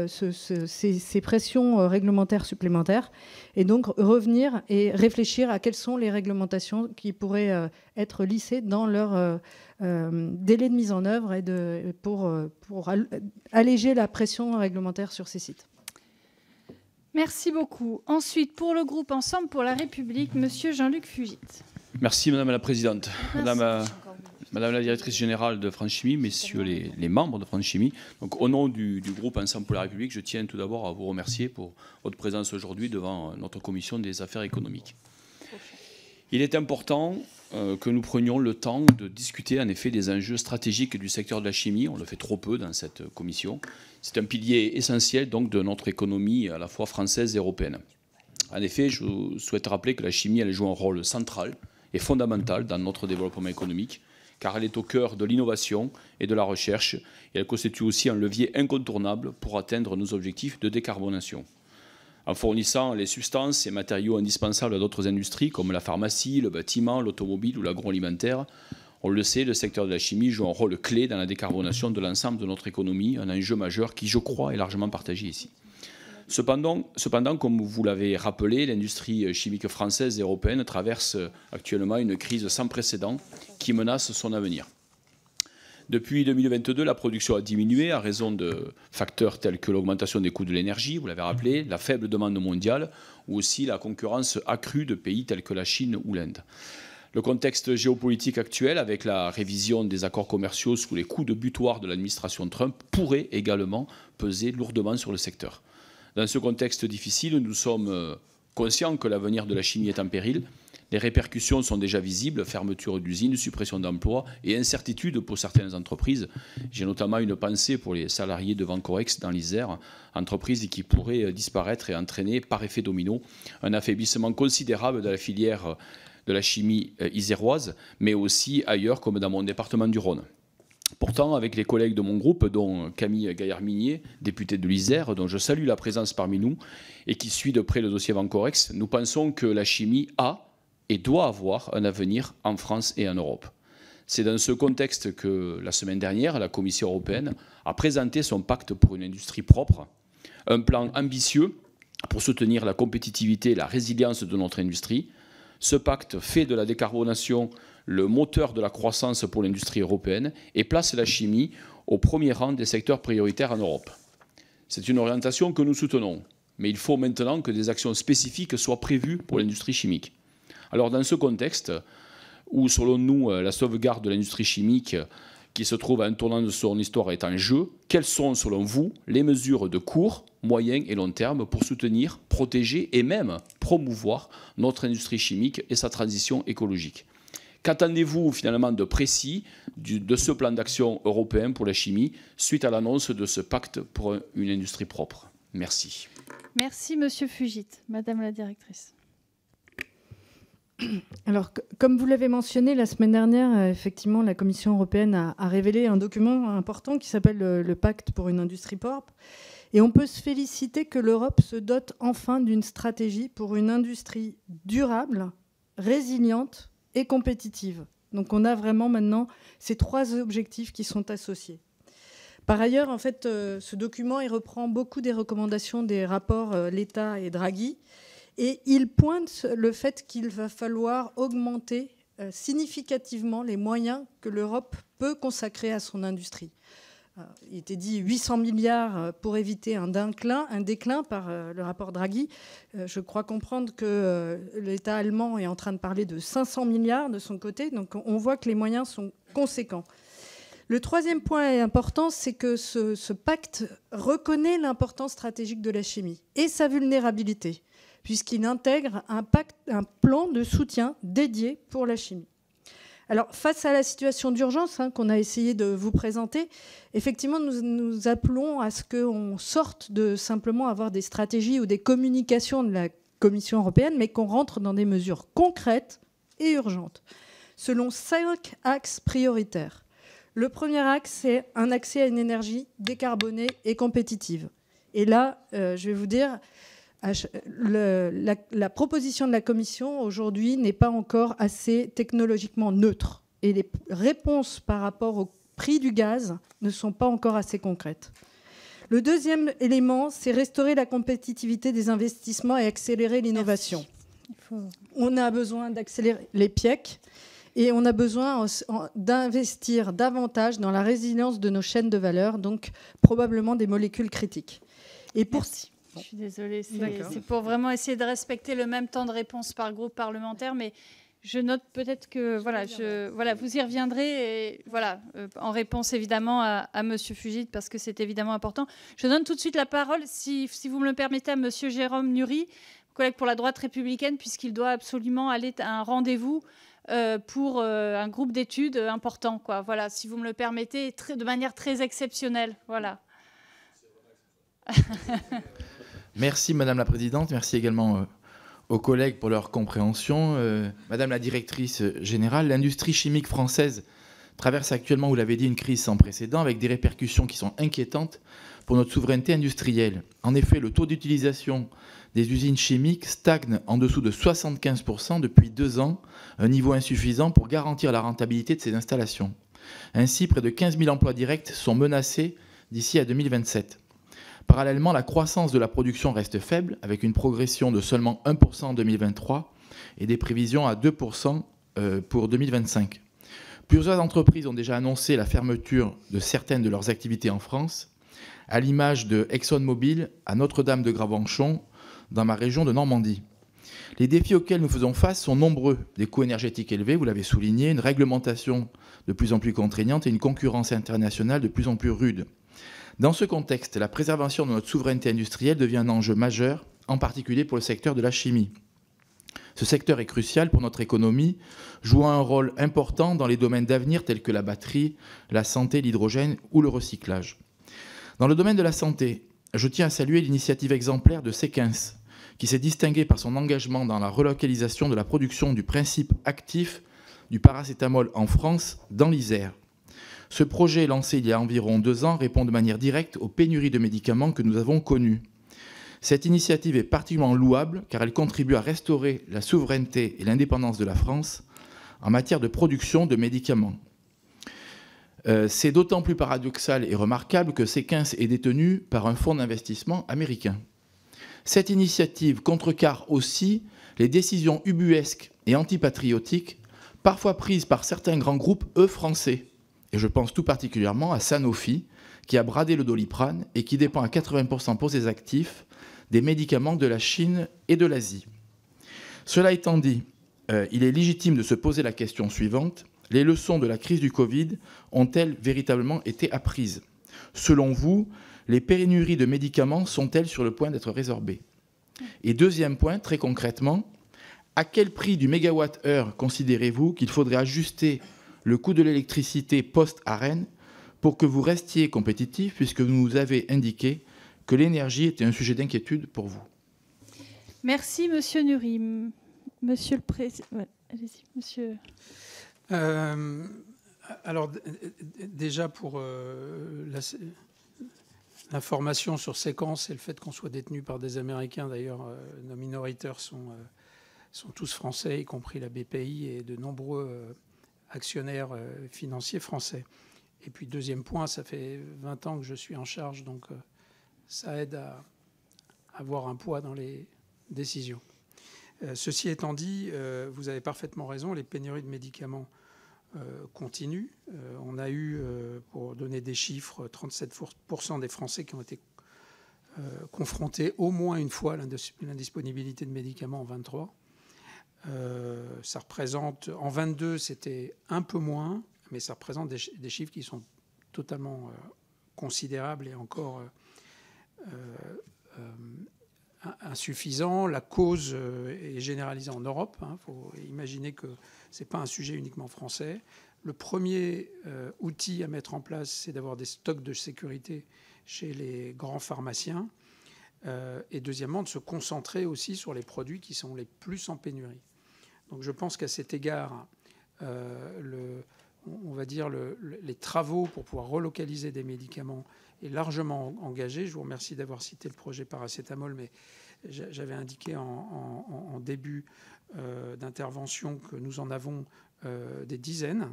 ces pressions réglementaires supplémentaires, et donc revenir et réfléchir à quelles sont les réglementations qui pourraient être lissées dans leur délai de mise en œuvre et pour alléger la pression réglementaire sur ces sites. Merci beaucoup. Ensuite, pour le groupe Ensemble pour la République, Monsieur Jean-Luc Fugit. Merci Madame la Présidente. Merci. Madame la Directrice Générale de France Chimie, Messieurs les membres de France Chimie, donc, au nom du groupe Ensemble pour la République, je tiens tout d'abord à vous remercier pour votre présence aujourd'hui devant notre Commission des affaires économiques. Il est important que nous prenions le temps de discuter en effet des enjeux stratégiques du secteur de la chimie. On le fait trop peu dans cette commission. C'est un pilier essentiel donc de notre économie à la fois française et européenne. En effet, je souhaite rappeler que la chimie elle joue un rôle central et fondamental dans notre développement économique, car elle est au cœur de l'innovation et de la recherche, et elle constitue aussi un levier incontournable pour atteindre nos objectifs de décarbonation. En fournissant les substances et matériaux indispensables à d'autres industries comme la pharmacie, le bâtiment, l'automobile ou l'agroalimentaire, on le sait, le secteur de la chimie joue un rôle clé dans la décarbonation de l'ensemble de notre économie, un enjeu majeur qui, je crois, est largement partagé ici. Cependant, comme vous l'avez rappelé, l'industrie chimique française et européenne traverse actuellement une crise sans précédent qui menace son avenir. Depuis 2022, la production a diminué à raison de facteurs tels que l'augmentation des coûts de l'énergie, vous l'avez rappelé, la faible demande mondiale ou aussi la concurrence accrue de pays tels que la Chine ou l'Inde. Le contexte géopolitique actuel, avec la révision des accords commerciaux sous les coups de butoir de l'administration Trump, pourrait également peser lourdement sur le secteur. Dans ce contexte difficile, nous sommes conscients que l'avenir de la chimie est en péril. Les répercussions sont déjà visibles, fermeture d'usines, suppression d'emplois et incertitudes pour certaines entreprises. J'ai notamment une pensée pour les salariés de Vancorex dans l'Isère, entreprise qui pourrait disparaître et entraîner par effet domino un affaiblissement considérable de la filière de la chimie iséroise, mais aussi ailleurs comme dans mon département du Rhône. Pourtant, avec les collègues de mon groupe, dont Camille Gaillard-Minier, députée de l'Isère, dont je salue la présence parmi nous et qui suit de près le dossier Vancorex, nous pensons que la chimie a et doit avoir un avenir en France et en Europe. C'est dans ce contexte que, la semaine dernière, la Commission européenne a présenté son pacte pour une industrie propre, un plan ambitieux pour soutenir la compétitivité et la résilience de notre industrie. Ce pacte fait de la décarbonation le moteur de la croissance pour l'industrie européenne et place la chimie au premier rang des secteurs prioritaires en Europe. C'est une orientation que nous soutenons, mais il faut maintenant que des actions spécifiques soient prévues pour l'industrie chimique. Alors dans ce contexte, où selon nous la sauvegarde de l'industrie chimique qui se trouve à un tournant de son histoire est en jeu, quelles sont selon vous les mesures de court, moyen et long terme pour soutenir, protéger et même promouvoir notre industrie chimique et sa transition écologique? Qu'attendez-vous finalement de précis de ce plan d'action européen pour la chimie suite à l'annonce de ce pacte pour une industrie propre? Merci. Merci Monsieur Fugit. Madame la directrice. Alors, comme vous l'avez mentionné, la semaine dernière, effectivement, la Commission européenne a révélé un document important qui s'appelle le Pacte pour une industrie propre. Et on peut se féliciter que l'Europe se dote enfin d'une stratégie pour une industrie durable, résiliente et compétitive. Donc on a vraiment maintenant ces trois objectifs qui sont associés. Par ailleurs, en fait, ce document il reprend beaucoup des recommandations des rapports Letta et Draghi. Et il pointe le fait qu'il va falloir augmenter significativement les moyens que l'Europe peut consacrer à son industrie. Il était dit 800 milliards pour éviter un déclin par le rapport Draghi. Je crois comprendre que l'État allemand est en train de parler de 500 milliards de son côté. Donc on voit que les moyens sont conséquents. Le troisième point important, c'est que ce pacte reconnaît l'importance stratégique de la chimie et sa vulnérabilité, puisqu'il intègre un plan de soutien dédié pour la chimie. Alors, face à la situation d'urgence qu'on a essayé de vous présenter, effectivement, nous appelons à ce qu'on sorte de simplement avoir des stratégies ou des communications de la Commission européenne, mais qu'on rentre dans des mesures concrètes et urgentes, selon 5 axes prioritaires. Le premier axe, c'est un accès à une énergie décarbonée et compétitive. Et là, je vais vous dire, la proposition de la Commission aujourd'hui n'est pas encore assez technologiquement neutre. Et les réponses par rapport au prix du gaz ne sont pas encore assez concrètes. Le deuxième élément, c'est restaurer la compétitivité des investissements et accélérer l'innovation. On a besoin d'accélérer les PIEC et on a besoin d'investir davantage dans la résilience de nos chaînes de valeur, donc probablement des molécules critiques. Et pour Je suis désolée, c'est pour vraiment essayer de respecter le même temps de réponse par groupe parlementaire, mais je note peut-être que vous y reviendrez et, en réponse évidemment à Monsieur Fugit, parce que c'est évidemment important. Je donne tout de suite la parole, si vous me le permettez, à Monsieur Jérôme Nury, collègue pour la droite républicaine, puisqu'il doit absolument aller à un rendez-vous pour un groupe d'études important, quoi. Voilà, si vous me le permettez, de manière très exceptionnelle. Voilà. Merci Madame la Présidente, merci également aux collègues pour leur compréhension. Madame la Directrice Générale, l'industrie chimique française traverse actuellement, vous l'avez dit, une crise sans précédent avec des répercussions qui sont inquiétantes pour notre souveraineté industrielle. En effet, le taux d'utilisation des usines chimiques stagne en dessous de 75% depuis 2 ans, un niveau insuffisant pour garantir la rentabilité de ces installations. Ainsi, près de 15 000 emplois directs sont menacés d'ici à 2027. Parallèlement, la croissance de la production reste faible, avec une progression de seulement 1% en 2023 et des prévisions à 2% pour 2025. Plusieurs entreprises ont déjà annoncé la fermeture de certaines de leurs activités en France, à l'image de ExxonMobil à Notre-Dame-de-Gravenchon, dans ma région de Normandie. Les défis auxquels nous faisons face sont nombreux. Des coûts énergétiques élevés, vous l'avez souligné, une réglementation de plus en plus contraignante et une concurrence internationale de plus en plus rude. Dans ce contexte, la préservation de notre souveraineté industrielle devient un enjeu majeur, en particulier pour le secteur de la chimie. Ce secteur est crucial pour notre économie, jouant un rôle important dans les domaines d'avenir tels que la batterie, la santé, l'hydrogène ou le recyclage. Dans le domaine de la santé, je tiens à saluer l'initiative exemplaire de Séquens, qui s'est distinguée par son engagement dans la relocalisation de la production du principe actif du paracétamol en France, dans l'Isère. Ce projet, lancé il y a environ 2 ans, répond de manière directe aux pénuries de médicaments que nous avons connues. Cette initiative est particulièrement louable car elle contribue à restaurer la souveraineté et l'indépendance de la France en matière de production de médicaments. C'est d'autant plus paradoxal et remarquable que Séquens est détenu par un fonds d'investissement américain. Cette initiative contrecarre aussi les décisions ubuesques et antipatriotiques parfois prises par certains grands groupes, eux français. Et je pense tout particulièrement à Sanofi, qui a bradé le Doliprane et qui dépend à 80% pour ses actifs des médicaments de la Chine et de l'Asie. Cela étant dit, il est légitime de se poser la question suivante. Les leçons de la crise du Covid ont-elles véritablement été apprises? Selon vous, les pénuries de médicaments sont-elles sur le point d'être résorbées? Et deuxième point, très concrètement, à quel prix du mégawatt-heure considérez-vous qu'il faudrait ajuster le coût de l'électricité post-ARENH pour que vous restiez compétitif, puisque vous nous avez indiqué que l'énergie était un sujet d'inquiétude pour vous? Merci, Monsieur Nury. Monsieur le Président... Ouais, allez-y, Monsieur... Alors, déjà, pour l'information sur Séquens et le fait qu'on soit détenu par des Américains, d'ailleurs, nos minoritaires sont tous français, y compris la BPI et de nombreux actionnaires financiers français. Et puis, deuxième point, ça fait 20 ans que je suis en charge, donc ça aide à avoir un poids dans les décisions. Ceci étant dit, vous avez parfaitement raison, les pénuries de médicaments continuent. On a eu, pour donner des chiffres, 37% des Français qui ont été confrontés au moins une fois à l'indisponibilité de médicaments en 23. Ça représente, en 22, c'était un peu moins, mais ça représente des chiffres qui sont totalement considérables et encore insuffisant. La cause est généralisée en Europe. Il faut imaginer que ce n'est pas un sujet uniquement français. Le premier outil à mettre en place, c'est d'avoir des stocks de sécurité chez les grands pharmaciens. Et deuxièmement, de se concentrer aussi sur les produits qui sont les plus en pénurie. Donc je pense qu'à cet égard, on va dire les travaux pour pouvoir relocaliser des médicaments est largement engagé. Je vous remercie d'avoir cité le projet paracétamol, mais j'avais indiqué en début d'intervention que nous en avons des dizaines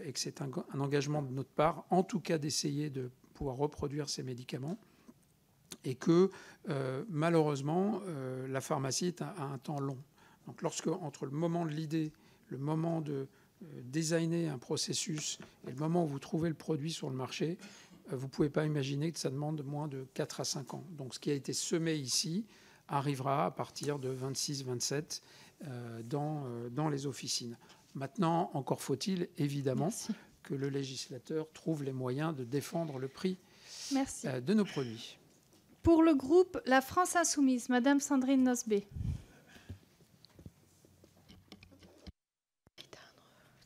et que c'est un engagement de notre part, en tout cas d'essayer de pouvoir reproduire ces médicaments et que malheureusement la pharmacie a un temps long. Donc entre le moment de l'idée, le moment de designer un processus et le moment où vous trouvez le produit sur le marché, vous ne pouvez pas imaginer que ça demande moins de 4 à 5 ans. Donc ce qui a été semé ici arrivera à partir de 26-27 dans les officines. Maintenant, encore faut-il évidemment que le législateur trouve les moyens de défendre le prix de nos produits. Pour le groupe La France Insoumise, Madame Sandrine Nosbé.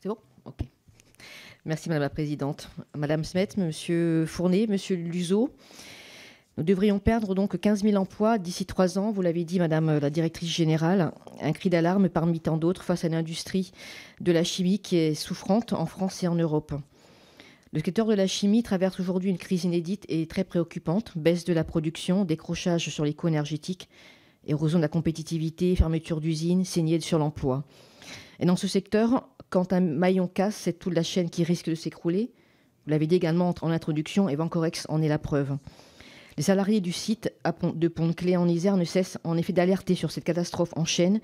C'est bon ? Ok. Merci Madame la Présidente. Madame Smet, Monsieur Fournet, Monsieur Luzo, nous devrions perdre donc 15 000 emplois d'ici 3 ans. Vous l'avez dit, Madame la Directrice Générale. Un cri d'alarme parmi tant d'autres face à l'industrie de la chimie qui est souffrante en France et en Europe. Le secteur de la chimie traverse aujourd'hui une crise inédite et très préoccupante. Baisse de la production, décrochage sur les coûts énergétiques, érosion de la compétitivité, fermeture d'usines, saignée sur l'emploi. Et dans ce secteur, quand un maillon casse, c'est toute la chaîne qui risque de s'écrouler. Vous l'avez dit également en introduction, et Vancorex en est la preuve. Les salariés du site de Pont-de-Claix en Isère ne cessent en effet d'alerter sur cette catastrophe en chaîne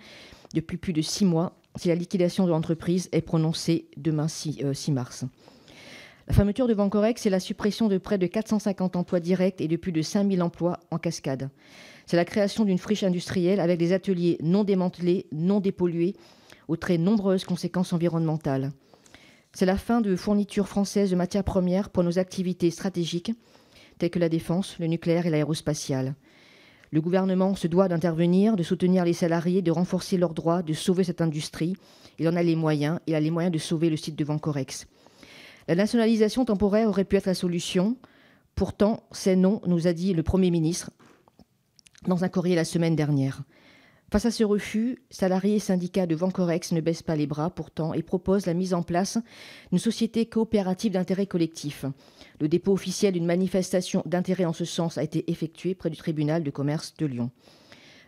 depuis plus de 6 mois, si la liquidation de l'entreprise est prononcée demain 6 mars. La fermeture de Vancorex, c'est la suppression de près de 450 emplois directs et de plus de 5000 emplois en cascade. C'est la création d'une friche industrielle avec des ateliers non démantelés, non dépollués, aux très nombreuses conséquences environnementales. C'est la fin de fournitures françaises de matières premières pour nos activités stratégiques, telles que la défense, le nucléaire et l'aérospatiale. Le gouvernement se doit d'intervenir, de soutenir les salariés, de renforcer leurs droits, de sauver cette industrie. Il en a les moyens. Il a les moyens de sauver le site de Vancorex. La nationalisation temporaire aurait pu être la solution. Pourtant, c'est non, nous a dit le Premier ministre dans un courrier la semaine dernière. Face à ce refus, salariés et syndicats de Vancorex ne baissent pas les bras pourtant et proposent la mise en place d'une société coopérative d'intérêt collectif. Le dépôt officiel d'une manifestation d'intérêt en ce sens a été effectué près du tribunal de commerce de Lyon.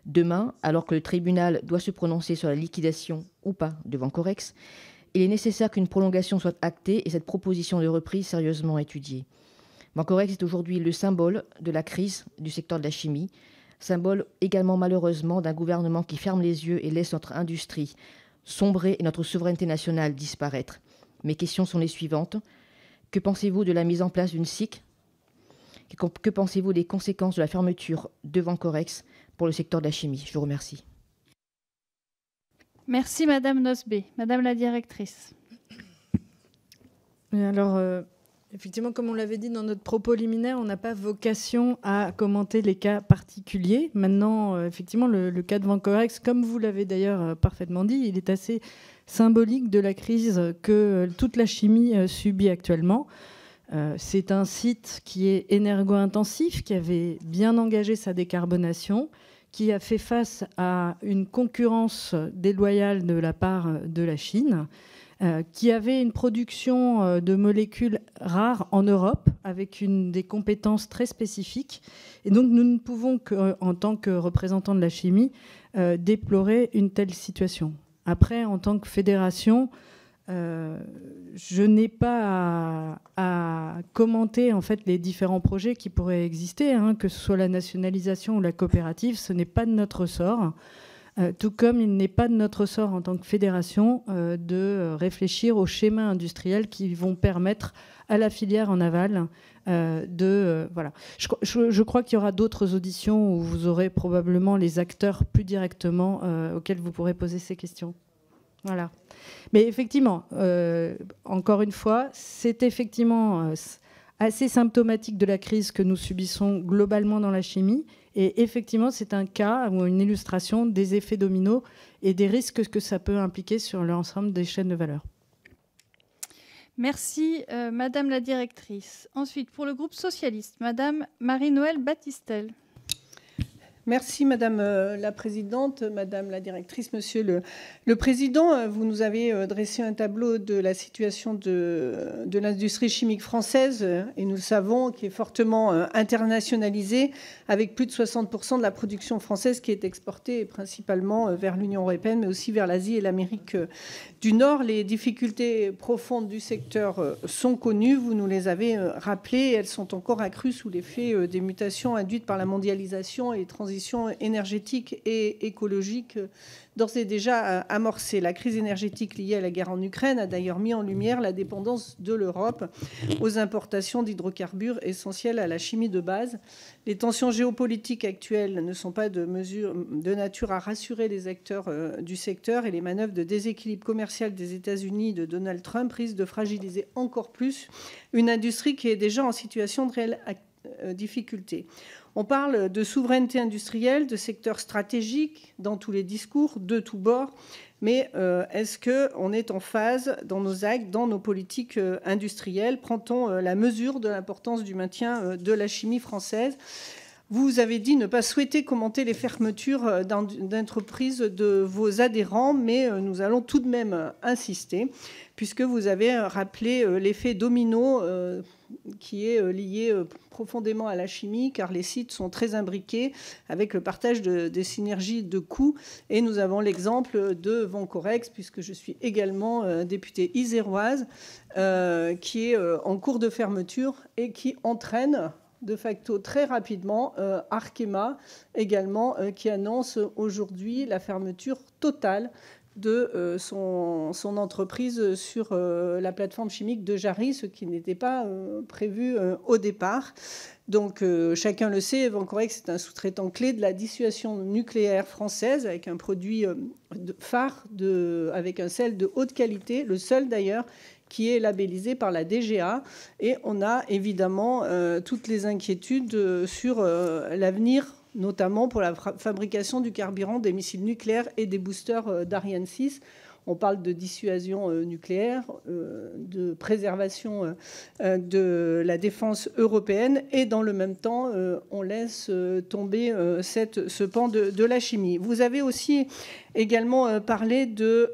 Demain, alors que le tribunal doit se prononcer sur la liquidation ou pas de Vancorex, il est nécessaire qu'une prolongation soit actée et cette proposition de reprise sérieusement étudiée. Vancorex est aujourd'hui le symbole de la crise du secteur de la chimie, symbole également malheureusement d'un gouvernement qui ferme les yeux et laisse notre industrie sombrer et notre souveraineté nationale disparaître. Mes questions sont les suivantes. Que pensez-vous de la mise en place d'une SIC ? Que pensez-vous des conséquences de la fermeture de Vancorex pour le secteur de la chimie ? Je vous remercie. Merci Madame Nosbé. Madame la Directrice. Alors, effectivement, comme on l'avait dit dans notre propos liminaire, on n'a pas vocation à commenter les cas particuliers. Maintenant, effectivement, le cas de Vancorex, comme vous l'avez d'ailleurs parfaitement dit, il est assez symbolique de la crise que toute la chimie subit actuellement. C'est un site qui est énergo-intensif, qui avait bien engagé sa décarbonation, qui a fait face à une concurrence déloyale de la part de la Chine, qui avait une production de molécules rares en Europe, avec des compétences très spécifiques. Et donc, nous ne pouvons, en tant que représentants de la chimie, déplorer une telle situation. Après, en tant que fédération, je n'ai pas à commenter en fait, les différents projets qui pourraient exister, que ce soit la nationalisation ou la coopérative, ce n'est pas de notre ressort. Tout comme il n'est pas de notre ressort en tant que fédération de réfléchir aux schémas industriels qui vont permettre à la filière en aval voilà. Je crois qu'il y aura d'autres auditions où vous aurez probablement les acteurs plus directement auxquels vous pourrez poser ces questions. Voilà. Mais effectivement, encore une fois, c'est effectivement assez symptomatique de la crise que nous subissons globalement dans la chimie. Et effectivement, c'est un cas ou une illustration des effets dominos et des risques que ça peut impliquer sur l'ensemble des chaînes de valeur. Merci, Madame la Directrice. Ensuite, pour le groupe socialiste, Madame Marie-Noëlle Battistel. Merci Madame la Présidente, Madame la Directrice, Monsieur le Président. Vous nous avez dressé un tableau de la situation de l'industrie chimique française, et nous le savons, qui est fortement internationalisée, avec plus de 60% de la production française qui est exportée principalement vers l'Union européenne, mais aussi vers l'Asie et l'Amérique du Nord. Les difficultés profondes du secteur sont connues, vous nous les avez rappelées, elles sont encore accrues sous l'effet des mutations induites par la mondialisation et transition énergétique et écologique d'ores et déjà amorcée. La crise énergétique liée à la guerre en Ukraine a d'ailleurs mis en lumière la dépendance de l'Europe aux importations d'hydrocarbures essentiels à la chimie de base. Les tensions géopolitiques actuelles ne sont pas de nature à rassurer les acteurs du secteur, et les manœuvres de déséquilibre commercial des États-Unis de Donald Trump risquent de fragiliser encore plus une industrie qui est déjà en situation de réelle difficulté. On parle de souveraineté industrielle, de secteur stratégique dans tous les discours, de tous bords. Mais est-ce qu'on est en phase dans nos actes, dans nos politiques industrielles? Prend-on la mesure de l'importance du maintien de la chimie française? Vous avez dit ne pas souhaiter commenter les fermetures d'entreprises de vos adhérents, mais nous allons tout de même insister, puisque vous avez rappelé l'effet domino qui est lié profondément à la chimie, car les sites sont très imbriqués avec le partage des synergies de coûts. Et nous avons l'exemple de Vancorex, puisque je suis également députée iséroise, qui est en cours de fermeture et qui entraîne de facto très rapidement Arkema également, qui annonce aujourd'hui la fermeture totale de son entreprise sur la plateforme chimique de Jarry, ce qui n'était pas prévu au départ. Donc chacun le sait, Vancorex est un sous-traitant clé de la dissuasion nucléaire française, avec un produit phare avec un sel de haute qualité, le seul d'ailleurs qui est labellisé par la DGA. Et on a évidemment toutes les inquiétudes sur l'avenir, notamment pour la fabrication du carburant des missiles nucléaires et des boosters d'Ariane 6. On parle de dissuasion nucléaire, de préservation de la défense européenne, et dans le même temps, on laisse tomber ce pan de la chimie. Vous avez aussi également parlé de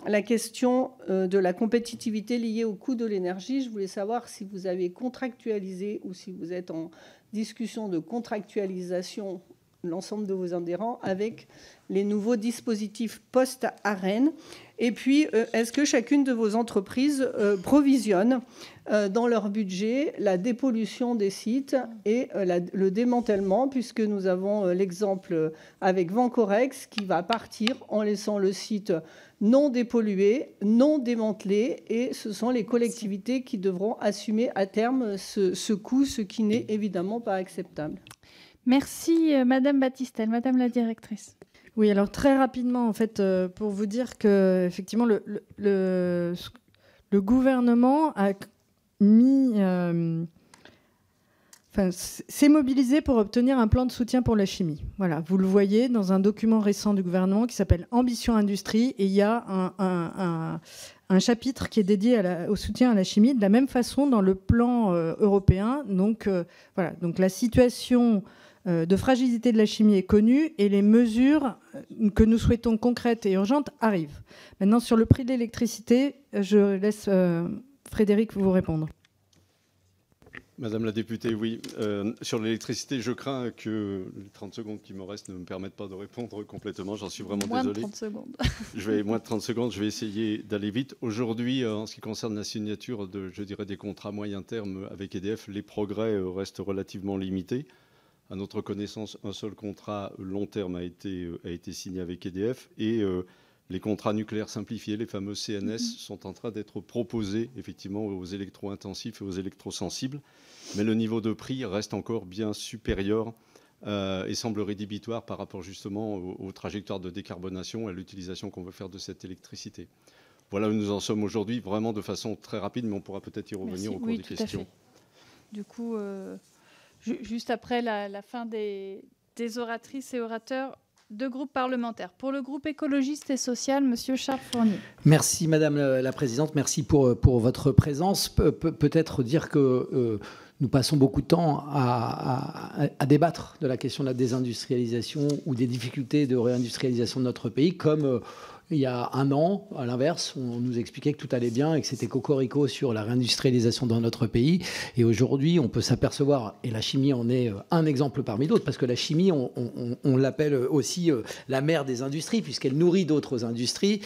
la question de la compétitivité liée au coût de l'énergie. Je voulais savoir si vous avez contractualisé ou si vous êtes en discussion de contractualisation l'ensemble de vos adhérents avec les nouveaux dispositifs post-ARENH. Et puis, est-ce que chacune de vos entreprises provisionne dans leur budget la dépollution des sites et le démantèlement, puisque nous avons l'exemple avec Vancorex qui va partir en laissant le site non dépollué, non démantelé, et ce sont les collectivités qui devront assumer à terme ce coût, ce qui n'est évidemment pas acceptable. Merci, Madame Battistel. Madame la directrice. Oui, alors très rapidement, en fait, pour vous dire que effectivement, le gouvernement a s'est mobilisé pour obtenir un plan de soutien pour la chimie. Voilà, vous le voyez dans un document récent du gouvernement qui s'appelle Ambition Industrie, et il y a un chapitre qui est dédié au soutien à la chimie, de la même façon dans le plan européen. Donc voilà, donc la situation de fragilité de la chimie est connue et les mesures que nous souhaitons concrètes et urgentes arrivent. Maintenant, sur le prix de l'électricité, je laisse Frédéric vous répondre. Madame la députée, oui. Sur l'électricité, je crains que les 30 secondes qui me restent ne me permettent pas de répondre complètement. J'en suis vraiment désolé. Moins de 30 secondes. Moins de 30 secondes, je vais essayer d'aller vite. Aujourd'hui, en ce qui concerne la signature des contrats moyen terme avec EDF, les progrès restent relativement limités. À notre connaissance, un seul contrat long terme a été signé avec EDF, et les contrats nucléaires simplifiés, les fameux CNS, sont en train d'être proposés effectivement aux électro-intensifs et aux électrosensibles. Mais le niveau de prix reste encore bien supérieur et semble rédhibitoire par rapport justement aux trajectoires de décarbonation et à l'utilisation qu'on veut faire de cette électricité. Voilà où nous en sommes aujourd'hui, vraiment de façon très rapide, mais on pourra peut-être y revenir au cours des questions. Du coup, juste après la fin des oratrices et orateurs, deux groupes parlementaires. Pour le groupe écologiste et social, Monsieur Charles Fournier. Merci Madame la Présidente, merci pour votre présence. Peut-être dire que nous passons beaucoup de temps à débattre de la question de la désindustrialisation ou des difficultés de réindustrialisation de notre pays, comme il y a un an, à l'inverse, on nous expliquait que tout allait bien et que c'était cocorico sur la réindustrialisation dans notre pays. Et aujourd'hui, on peut s'apercevoir, et la chimie en est un exemple parmi d'autres, parce que la chimie, on l'appelle aussi la mère des industries, puisqu'elle nourrit d'autres industries.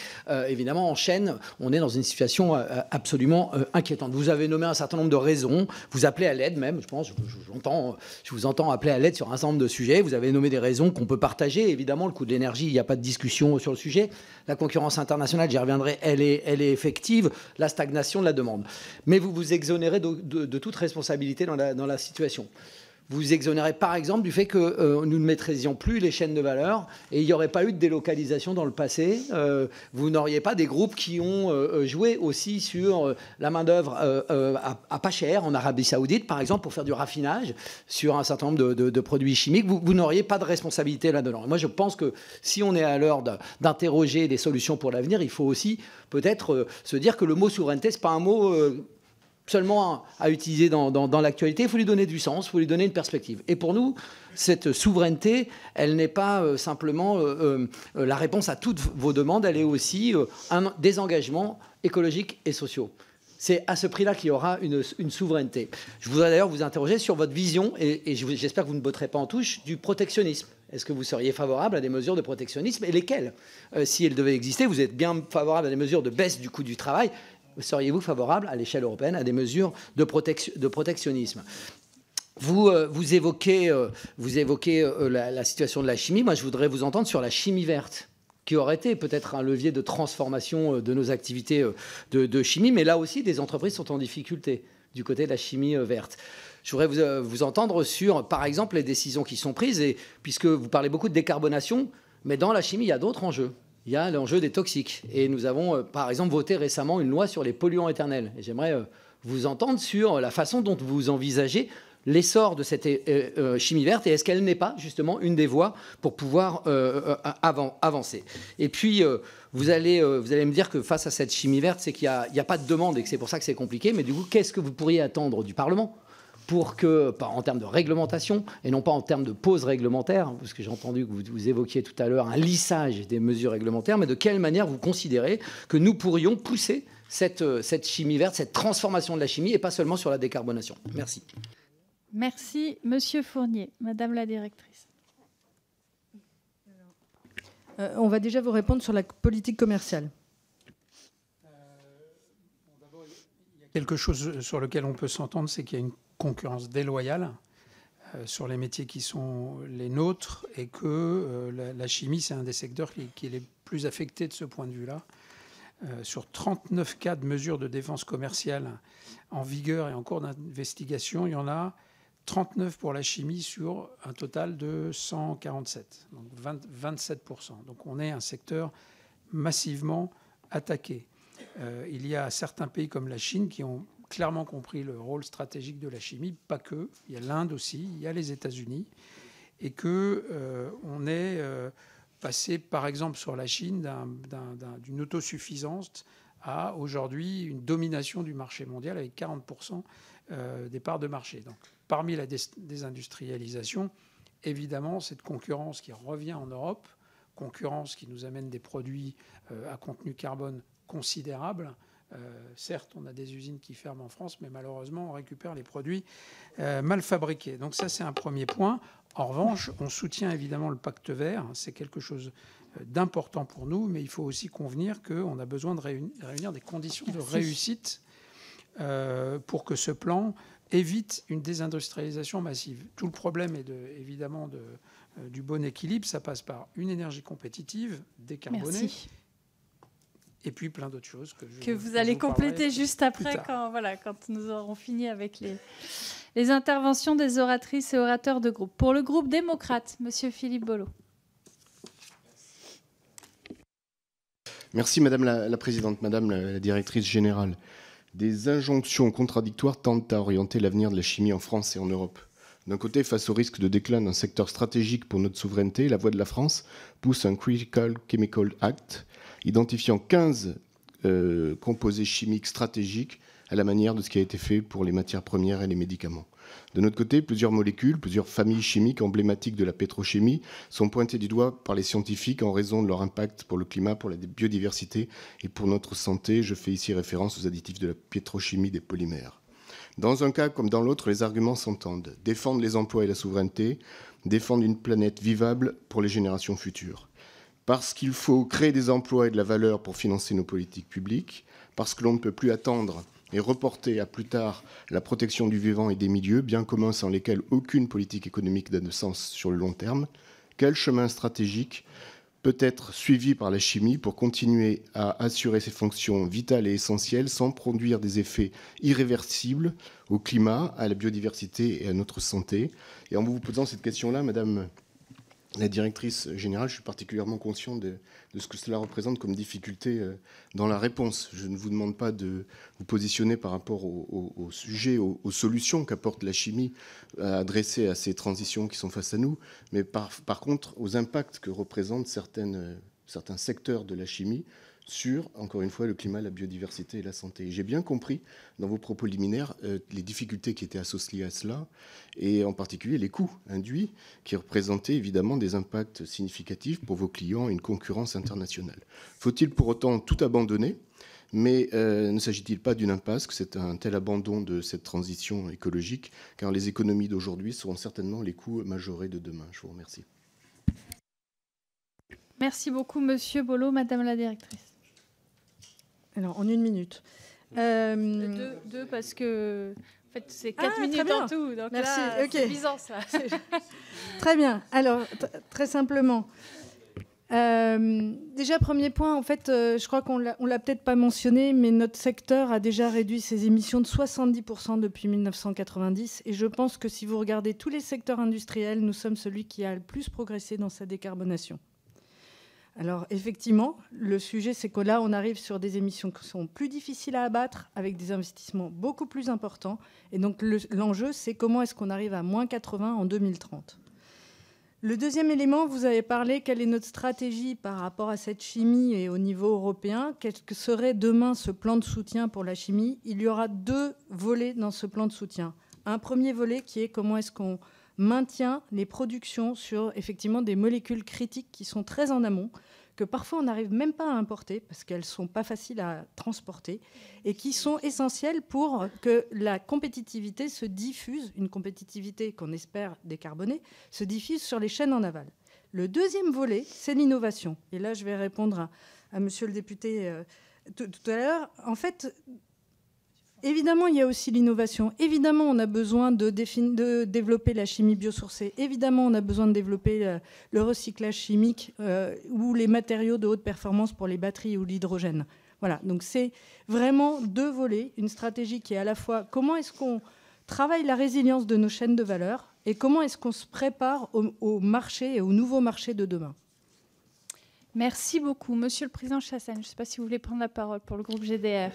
Évidemment, en chaîne, on est dans une situation absolument inquiétante. Vous avez nommé un certain nombre de raisons. Vous appelez à l'aide même, je pense. Je vous entends appeler à l'aide sur un certain nombre de sujets. Vous avez nommé des raisons qu'on peut partager. Évidemment, le coût de l'énergie, il n'y a pas de discussion sur le sujet. La concurrence internationale, j'y reviendrai, elle est effective. La stagnation de la demande. Mais vous vous exonérez de toute responsabilité dans la situation. vous exonérez par exemple du fait que nous ne maîtrisions plus les chaînes de valeur et il n'y aurait pas eu de délocalisation dans le passé. Vous n'auriez pas des groupes qui ont joué aussi sur la main-d'œuvre à pas cher en Arabie Saoudite, par exemple, pour faire du raffinage sur un certain nombre de produits chimiques. Vous n'auriez pas de responsabilité là-dedans. Moi, je pense que si on est à l'heure d'interroger des solutions pour l'avenir, il faut aussi peut-être se dire que le mot souveraineté, ce n'est pas un mot seulement à utiliser dans l'actualité. Il faut lui donner du sens, il faut lui donner une perspective. Et pour nous, cette souveraineté, elle n'est pas simplement la réponse à toutes vos demandes, elle est aussi des engagements écologiques et sociaux. C'est à ce prix-là qu'il y aura une souveraineté. Je voudrais d'ailleurs vous interroger sur votre vision, et j'espère que vous ne botterez pas en touche, du protectionnisme. Est-ce que vous seriez favorable à des mesures de protectionnisme, et lesquelles? Si elles devaient exister, vous êtes bien favorable à des mesures de baisse du coût du travail. Seriez-vous favorable à l'échelle européenne à des mesures de protectionnisme? Vous évoquez la situation de la chimie. Moi, je voudrais vous entendre sur la chimie verte, qui aurait été peut-être un levier de transformation de nos activités de chimie. Mais là aussi, des entreprises sont en difficulté du côté de la chimie verte. Je voudrais vous entendre sur, par exemple, les décisions qui sont prises, et puisque vous parlez beaucoup de décarbonation, mais dans la chimie, il y a d'autres enjeux. Il y a l'enjeu des toxiques. Et nous avons, par exemple, voté récemment une loi sur les polluants éternels. Et j'aimerais vous entendre sur la façon dont vous envisagez l'essor de cette chimie verte, et est-ce qu'elle n'est pas, justement, une des voies pour pouvoir avancer. Et puis, vous allez me dire que face à cette chimie verte, c'est qu'il n'y a pas de demande et que c'est pour ça que c'est compliqué. Mais du coup, qu'est-ce que vous pourriez attendre du Parlement pour que, en termes de réglementation, et non pas en termes de pause réglementaire, parce que j'ai entendu que vous évoquiez tout à l'heure un lissage des mesures réglementaires, mais de quelle manière vous considérez que nous pourrions pousser cette chimie verte, cette transformation de la chimie, et pas seulement sur la décarbonation? Merci. Merci. Monsieur Fournier, Madame la directrice. On va déjà vous répondre sur la politique commerciale. Quelque chose sur lequel on peut s'entendre, c'est qu'il y a une concurrence déloyale sur les métiers qui sont les nôtres, et que la chimie, c'est un des secteurs qui est les plus affectés de ce point de vue-là. Sur 39 cas de mesures de défense commerciale en vigueur et en cours d'investigation, il y en a 39 pour la chimie sur un total de 147, donc 27%. Donc on est un secteur massivement attaqué. Il y a certains pays comme la Chine qui ont clairement compris le rôle stratégique de la chimie, pas que. Il y a l'Inde aussi, il y a les États-Unis, et qu'on est passé, par exemple, sur la Chine d'une autosuffisance à aujourd'hui une domination du marché mondial avec 40% des parts de marché. Donc, parmi la désindustrialisation, évidemment, cette concurrence qui revient en Europe, concurrence qui nous amène des produits à contenu carbone considérable. Certes, on a des usines qui ferment en France, mais malheureusement, on récupère les produits mal fabriqués. Donc ça, c'est un premier point. En revanche, on soutient évidemment le pacte vert. C'est quelque chose d'important pour nous, mais il faut aussi convenir qu'on a besoin de réunir des conditions de réussite pour que ce plan évite une désindustrialisation massive. Tout le problème est évidemment du bon équilibre. Ça passe par une énergie compétitive, décarbonée. Merci. Et puis plein d'autres choses que vous allez compléter juste après, quand nous aurons fini avec les interventions des oratrices et orateurs de groupe. Pour le groupe démocrate, Monsieur Philippe Bollot. Merci Madame la Présidente, Madame la Directrice Générale. Des injonctions contradictoires tendent à orienter l'avenir de la chimie en France et en Europe. D'un côté, face au risque de déclin d'un secteur stratégique pour notre souveraineté, la voix de la France pousse un Critical Chemical Act, identifiant 15 composés chimiques stratégiques à la manière de ce qui a été fait pour les matières premières et les médicaments. De notre côté, plusieurs molécules, plusieurs familles chimiques emblématiques de la pétrochimie sont pointées du doigt par les scientifiques en raison de leur impact pour le climat, pour la biodiversité et pour notre santé. Je fais ici référence aux additifs de la pétrochimie des polymères. Dans un cas comme dans l'autre, les arguments s'entendent. Défendre les emplois et la souveraineté, défendre une planète vivable pour les générations futures. Parce qu'il faut créer des emplois et de la valeur pour financer nos politiques publiques, parce que l'on ne peut plus attendre et reporter à plus tard la protection du vivant et des milieux, biens communs sans lesquels aucune politique économique n'a de sens sur le long terme. Quel chemin stratégique peut être suivi par la chimie pour continuer à assurer ses fonctions vitales et essentielles sans produire des effets irréversibles au climat, à la biodiversité et à notre santé. Et en vous posant cette question-là, Madame la directrice générale, je suis particulièrement conscient de ce que cela représente comme difficulté dans la réponse. Je ne vous demande pas de vous positionner par rapport au sujet, aux solutions qu'apporte la chimie adressées à ces transitions qui sont face à nous, mais par contre aux impacts que représentent certains secteurs de la chimie sur, encore une fois, le climat, la biodiversité et la santé. J'ai bien compris dans vos propos liminaires les difficultés qui étaient associées à cela, et en particulier les coûts induits qui représentaient évidemment des impacts significatifs pour vos clients et une concurrence internationale. Faut-il pour autant tout abandonner ? Mais ne s'agit-il pas d'une impasse, que c'est un tel abandon de cette transition écologique, car les économies d'aujourd'hui seront certainement les coûts majorés de demain. Je vous remercie. Merci beaucoup, Monsieur Bollot. Madame la directrice. Alors, en 1 minute. Deux, parce que en fait, c'est 4 minutes en tout. Donc merci. Là, okay. C'est bizarre, ça. Très bien. Alors, très simplement. Déjà, premier point, en fait, je crois qu'on l'a peut-être pas mentionné, mais notre secteur a déjà réduit ses émissions de 70% depuis 1990. Et je pense que si vous regardez tous les secteurs industriels, nous sommes celui qui a le plus progressé dans sa décarbonation. Alors effectivement, le sujet, c'est que là, on arrive sur des émissions qui sont plus difficiles à abattre, avec des investissements beaucoup plus importants. Et donc l'enjeu, c'est comment est-ce qu'on arrive à moins 80 en 2030. Le deuxième élément, vous avez parlé, quelle est notre stratégie par rapport à cette chimie et au niveau européen? Quel que serait demain ce plan de soutien pour la chimie? Il y aura 2 volets dans ce plan de soutien. Un premier volet qui est comment est-ce qu'on maintient les productions sur effectivement des molécules critiques qui sont très en amont, que parfois on n'arrive même pas à importer parce qu'elles ne sont pas faciles à transporter et qui sont essentielles pour que la compétitivité se diffuse, une compétitivité qu'on espère décarbonée, se diffuse sur les chaînes en aval. Le deuxième volet, c'est l'innovation. Et là, je vais répondre à monsieur le député tout à l'heure. En fait, évidemment, il y a aussi l'innovation. Évidemment, on a besoin de développer la chimie biosourcée. Évidemment, on a besoin de développer le recyclage chimique ou les matériaux de haute performance pour les batteries ou l'hydrogène. Voilà, donc c'est vraiment 2 volets. Une stratégie qui est à la fois comment est-ce qu'on travaille la résilience de nos chaînes de valeur et comment est-ce qu'on se prépare au marché et aux nouveaux marchés de demain. Merci beaucoup. Monsieur le Président Chassaigne, je ne sais pas si vous voulez prendre la parole pour le groupe GDR.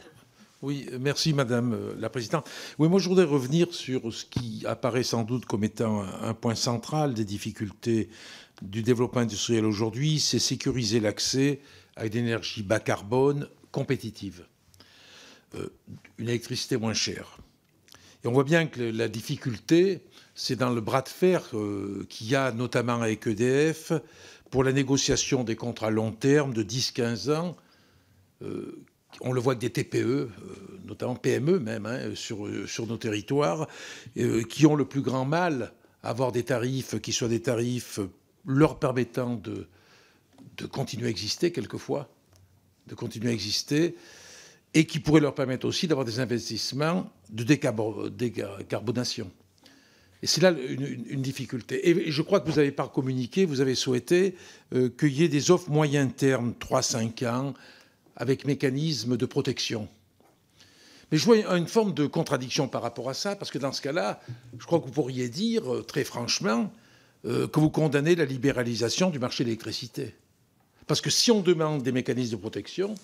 Oui, merci Madame la Présidente. Oui, moi je voudrais revenir sur ce qui apparaît sans doute comme étant un point central des difficultés du développement industriel aujourd'hui, c'est sécuriser l'accès à une énergie bas carbone compétitive, une électricité moins chère. Et on voit bien que la difficulté, c'est dans le bras de fer qu'il y a notamment avec EDF pour la négociation des contrats long terme de 10-15 ans. On le voit avec des TPE, notamment PME même, sur nos territoires, qui ont le plus grand mal à avoir des tarifs qui soient des tarifs leur permettant de continuer à exister quelquefois, de continuer à exister, et qui pourraient leur permettre aussi d'avoir des investissements de décarbonation. Et c'est là une difficulté. Et je crois que vous n'avez pas communiqué, vous avez souhaité qu'il y ait des offres moyen terme, 3-5 ans, avec mécanisme de protection. Mais je vois une forme de contradiction par rapport à ça, parce que dans ce cas-là, je crois que vous pourriez dire, très franchement, que vous condamnez la libéralisation du marché de l'électricité. Parce que si on demande des mécanismes de protection,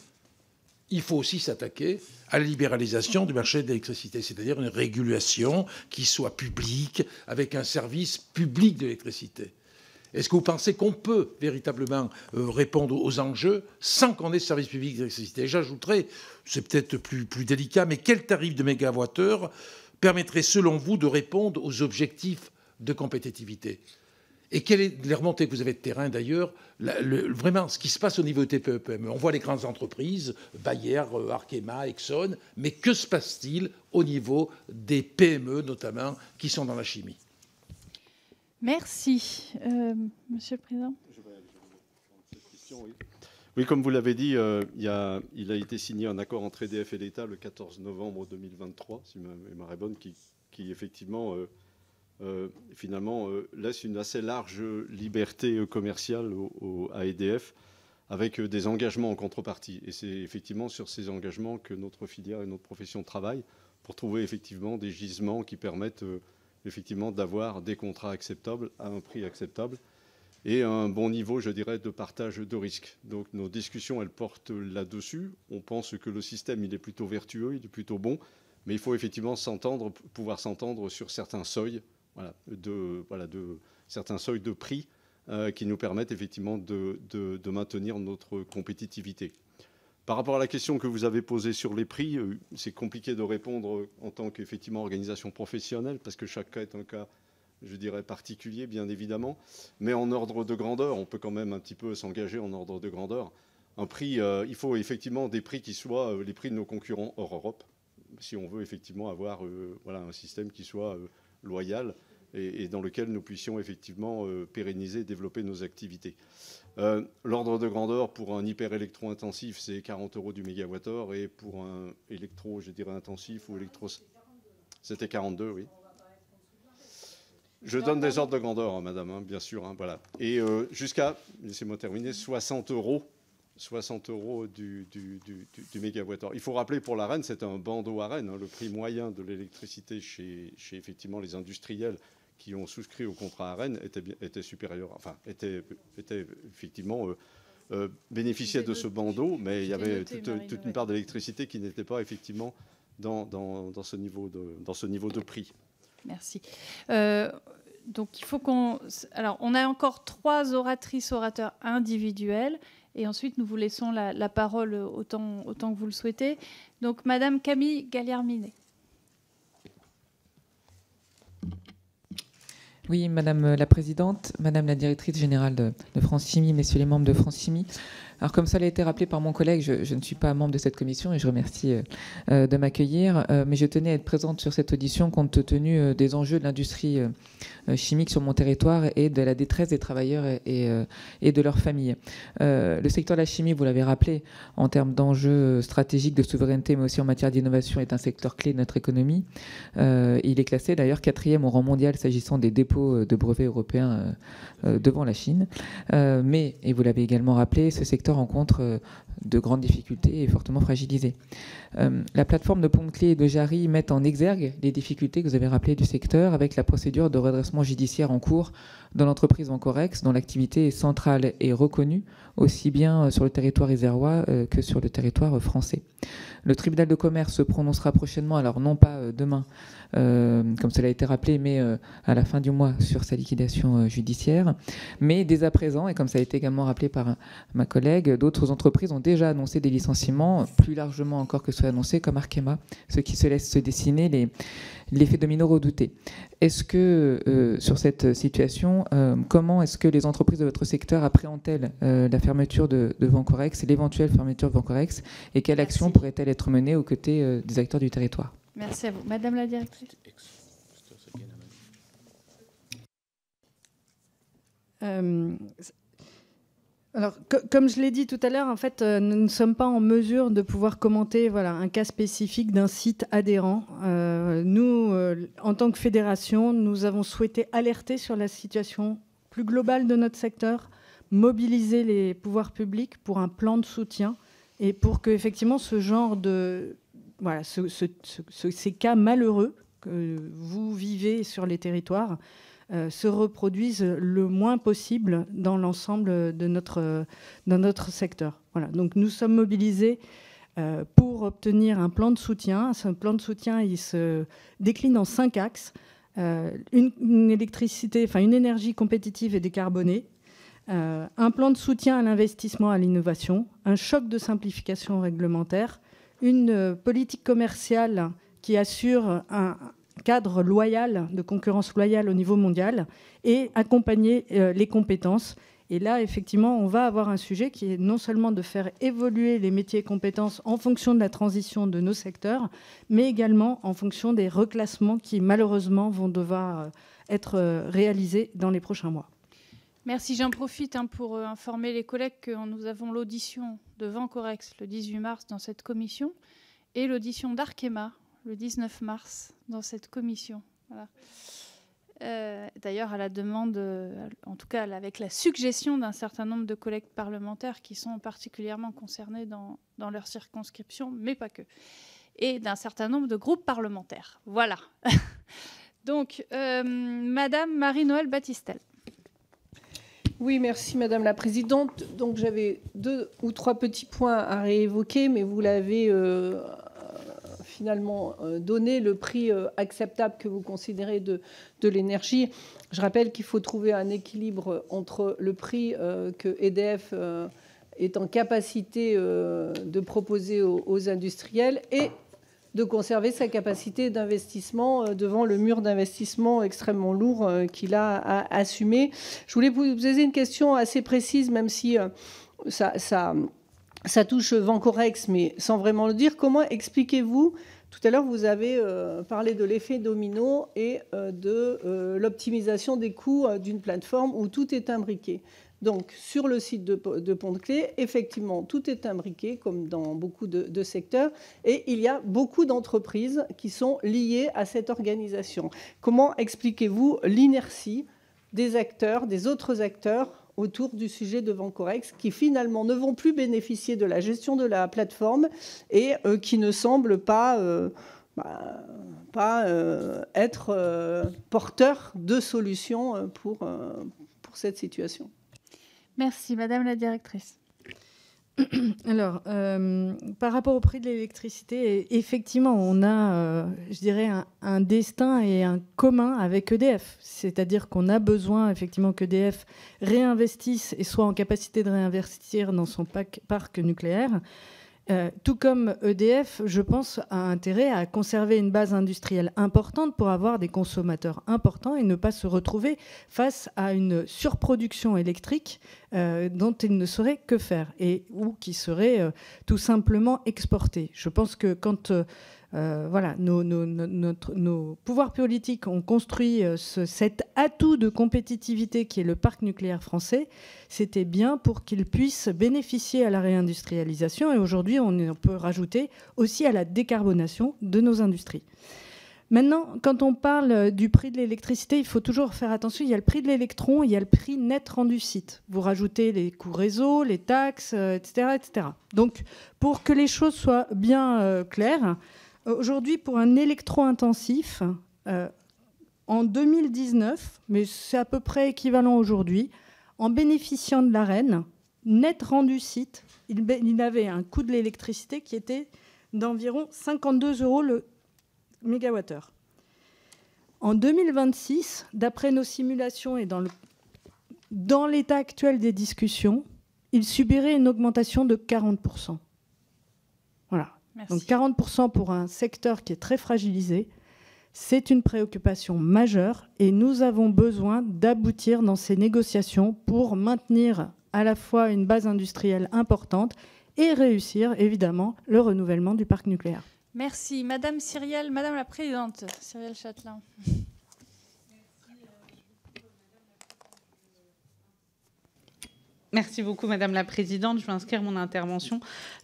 il faut aussi s'attaquer à la libéralisation du marché de l'électricité, c'est-à-dire une régulation qui soit publique, avec un service public de l'électricité. Est-ce que vous pensez qu'on peut véritablement répondre aux enjeux sans qu'on ait ce service public d'électricité? J'ajouterais, c'est peut-être plus délicat, mais quel tarif de mégawattheure permettrait selon vous de répondre aux objectifs de compétitivité? Et quelles sont les remontées que vous avez de terrain d'ailleurs, vraiment ce qui se passe au niveau TPE-PME? On voit les grandes entreprises, Bayer, Arkema, Exxon, mais que se passe-t-il au niveau des PME notamment qui sont dans la chimie? Merci. Monsieur le Président. Oui, comme vous l'avez dit, il a été signé un accord entre EDF et l'État le 14 novembre 2023, si ma mémoire est bonne, qui effectivement finalement, laisse une assez large liberté commerciale à EDF, avec des engagements en contrepartie. Et c'est effectivement sur ces engagements que notre filière et notre profession travaillent pour trouver effectivement des gisements qui permettent effectivement d'avoir des contrats acceptables à un prix acceptable et un bon niveau, je dirais, de partage de risques. Donc nos discussions, elles portent là-dessus. On pense que le système, il est plutôt vertueux, il est plutôt bon, mais il faut effectivement pouvoir s'entendre sur certains seuils, certains seuils de prix qui nous permettent effectivement de maintenir notre compétitivité. Par rapport à la question que vous avez posée sur les prix, c'est compliqué de répondre en tant qu'effectivement organisation professionnelle, parce que chaque cas est un cas, je dirais, particulier, bien évidemment. Mais en ordre de grandeur, on peut quand même un petit peu s'engager en ordre de grandeur. Un prix, il faut effectivement des prix qui soient les prix de nos concurrents hors Europe, si on veut effectivement avoir un système qui soit loyal et dans lequel nous puissions effectivement pérenniser et développer nos activités. L'ordre de grandeur pour un hyper électro-intensif, c'est 40 € du mégawattheure, et pour un électro, je dirais, intensif ou électro... C'était 42, oui. Je donne des ordres de grandeur, hein, madame, hein, bien sûr. Hein, voilà. Et jusqu'à, laissez-moi terminer, 60 € du mégawattheure. Il faut rappeler, pour l'Arenh, c'est un bandeau Arenh. Hein, le prix moyen de l'électricité chez effectivement les industriels qui ont souscrit au contrat Arenh était supérieur, enfin, était effectivement bénéficiait de ce bandeau, mais il y avait toute une part d'électricité qui n'était pas effectivement dans ce niveau de prix. Merci. Donc, il faut qu'on... Alors, on a encore 3 orateurs individuels, et ensuite, nous vous laissons la parole autant que vous le souhaitez. Donc, Madame Camille Galliard-Minet. Oui, Madame la Présidente, Madame la Directrice Générale de France Chimie, Messieurs les membres de France Chimie. Alors, comme ça a été rappelé par mon collègue, je ne suis pas membre de cette commission et je remercie de m'accueillir, mais je tenais à être présente sur cette audition compte tenu des enjeux de l'industrie chimique sur mon territoire et de la détresse des travailleurs et de leurs familles. Le secteur de la chimie, vous l'avez rappelé, en termes d'enjeux stratégiques de souveraineté, mais aussi en matière d'innovation, est un secteur clé de notre économie. Il est classé d'ailleurs 4e au rang mondial s'agissant des dépôts de brevets européens devant la Chine. Mais, et vous l'avez également rappelé, ce secteur rencontre de grandes difficultés et est fortement fragilisé. La plateforme de Pont-de-Clé et de Jarry met en exergue les difficultés que vous avez rappelées du secteur avec la procédure de redressement judiciaire en cours dans l'entreprise Vancorex, dont l'activité est centrale et reconnue, aussi bien sur le territoire isérois que sur le territoire français. Le tribunal de commerce se prononcera prochainement, alors non pas demain, comme cela a été rappelé, mais à la fin du mois sur sa liquidation judiciaire. Mais dès à présent, et comme ça a été également rappelé par ma collègue, d'autres entreprises ont déjà annoncé des licenciements, plus largement encore que ceux annoncés, comme Arkema, ce qui se laisse se dessiner l'effet domino redouté. Est-ce que, sur cette situation, comment est-ce que les entreprises de votre secteur appréhendent-elles la fermeture de Vancorex, l'éventuelle fermeture de Vancorex, et quelle action pourrait-elle être menée aux côtés des acteurs du territoire? Merci à vous. Madame la Directrice. Alors, comme je l'ai dit tout à l'heure, en fait, nous ne sommes pas en mesure de pouvoir commenter un cas spécifique d'un site adhérent. Nous, en tant que fédération, nous avons souhaité alerter sur la situation plus globale de notre secteur, mobiliser les pouvoirs publics pour un plan de soutien et pour que, effectivement, ce genre de... ces cas malheureux que vous vivez sur les territoires se reproduisent le moins possible dans l'ensemble de notre secteur. Voilà. Donc nous sommes mobilisés pour obtenir un plan de soutien. Ce plan de soutien, il se décline en 5 axes. Une énergie compétitive et décarbonée, un plan de soutien à l'investissement, à l'innovation, un choc de simplification réglementaire, une politique commerciale qui assure un cadre loyal, de concurrence loyale au niveau mondial, et accompagner les compétences. Et là, effectivement, on va avoir un sujet qui est non seulement de faire évoluer les métiers et compétences en fonction de la transition de nos secteurs, mais également en fonction des reclassements qui, malheureusement, vont devoir être réalisés dans les prochains mois. Merci. J'en profite pour informer les collègues que nous avons l'audition de Vancorex le 18 mars dans cette commission et l'audition d'Arkema le 19 mars dans cette commission. Voilà. D'ailleurs, à la demande, en tout cas avec la suggestion d'un certain nombre de collègues parlementaires qui sont particulièrement concernés dans leur circonscription, mais pas que, et d'un certain nombre de groupes parlementaires. Voilà. Donc, Madame Marie-Noëlle Battistel. Oui, merci Madame la Présidente. Donc j'avais 2 ou 3 petits points à réévoquer, mais vous l'avez finalement donné, le prix acceptable que vous considérez de l'énergie. Je rappelle qu'il faut trouver un équilibre entre le prix que EDF est en capacité de proposer aux industriels et de conserver sa capacité d'investissement devant le mur d'investissement extrêmement lourd qu'il a à assumer. Je voulais vous poser une question assez précise, même si ça touche Vencorex, mais sans vraiment le dire. Comment expliquez-vous, tout à l'heure vous avez parlé de l'effet domino et de l'optimisation des coûts d'une plateforme où tout est imbriqué. Donc, sur le site de Pont-de-Claix, effectivement, tout est imbriqué, comme dans beaucoup de secteurs, et il y a beaucoup d'entreprises qui sont liées à cette organisation. Comment expliquez-vous l'inertie des acteurs, des autres acteurs, autour du sujet de Vencorex, qui finalement ne vont plus bénéficier de la gestion de la plateforme et qui ne semblent pas être porteurs de solutions pour cette situation? Merci. Madame la directrice. Alors, par rapport au prix de l'électricité, effectivement, on a, je dirais, un destin et un commun avec EDF. C'est-à-dire qu'on a besoin, effectivement, qu'EDF réinvestisse et soit en capacité de réinvestir dans son parc nucléaire. Tout comme EDF, je pense, a intérêt à conserver une base industrielle importante pour avoir des consommateurs importants et ne pas se retrouver face à une surproduction électrique dont il ne saurait que faire ou qui serait tout simplement exportée. Je pense que quand nos pouvoirs politiques ont construit cet atout de compétitivité qui est le parc nucléaire français, c'était bien pour qu'il puisse bénéficier à la réindustrialisation. Et aujourd'hui, on peut rajouter aussi à la décarbonation de nos industries. Maintenant, quand on parle du prix de l'électricité, il faut toujours faire attention. Il y a le prix de l'électron, il y a le prix net rendu site. Vous rajoutez les coûts réseau, les taxes, etc., etc. Donc, pour que les choses soient bien claires, aujourd'hui, pour un électro-intensif, en 2019, mais c'est à peu près équivalent aujourd'hui, en bénéficiant de l'Arenh, net rendu site, il avait un coût de l'électricité qui était d'environ 52 € le mégawattheure. En 2026, d'après nos simulations et dans l'état actuel des discussions, il subirait une augmentation de 40%. Voilà. Merci. Donc 40% pour un secteur qui est très fragilisé, c'est une préoccupation majeure et nous avons besoin d'aboutir dans ces négociations pour maintenir à la fois une base industrielle importante et réussir évidemment le renouvellement du parc nucléaire. Merci. Madame Cyrielle, Madame la Présidente, Cyrielle Châtelain. Merci beaucoup, Madame la Présidente. Je vais inscrire mon intervention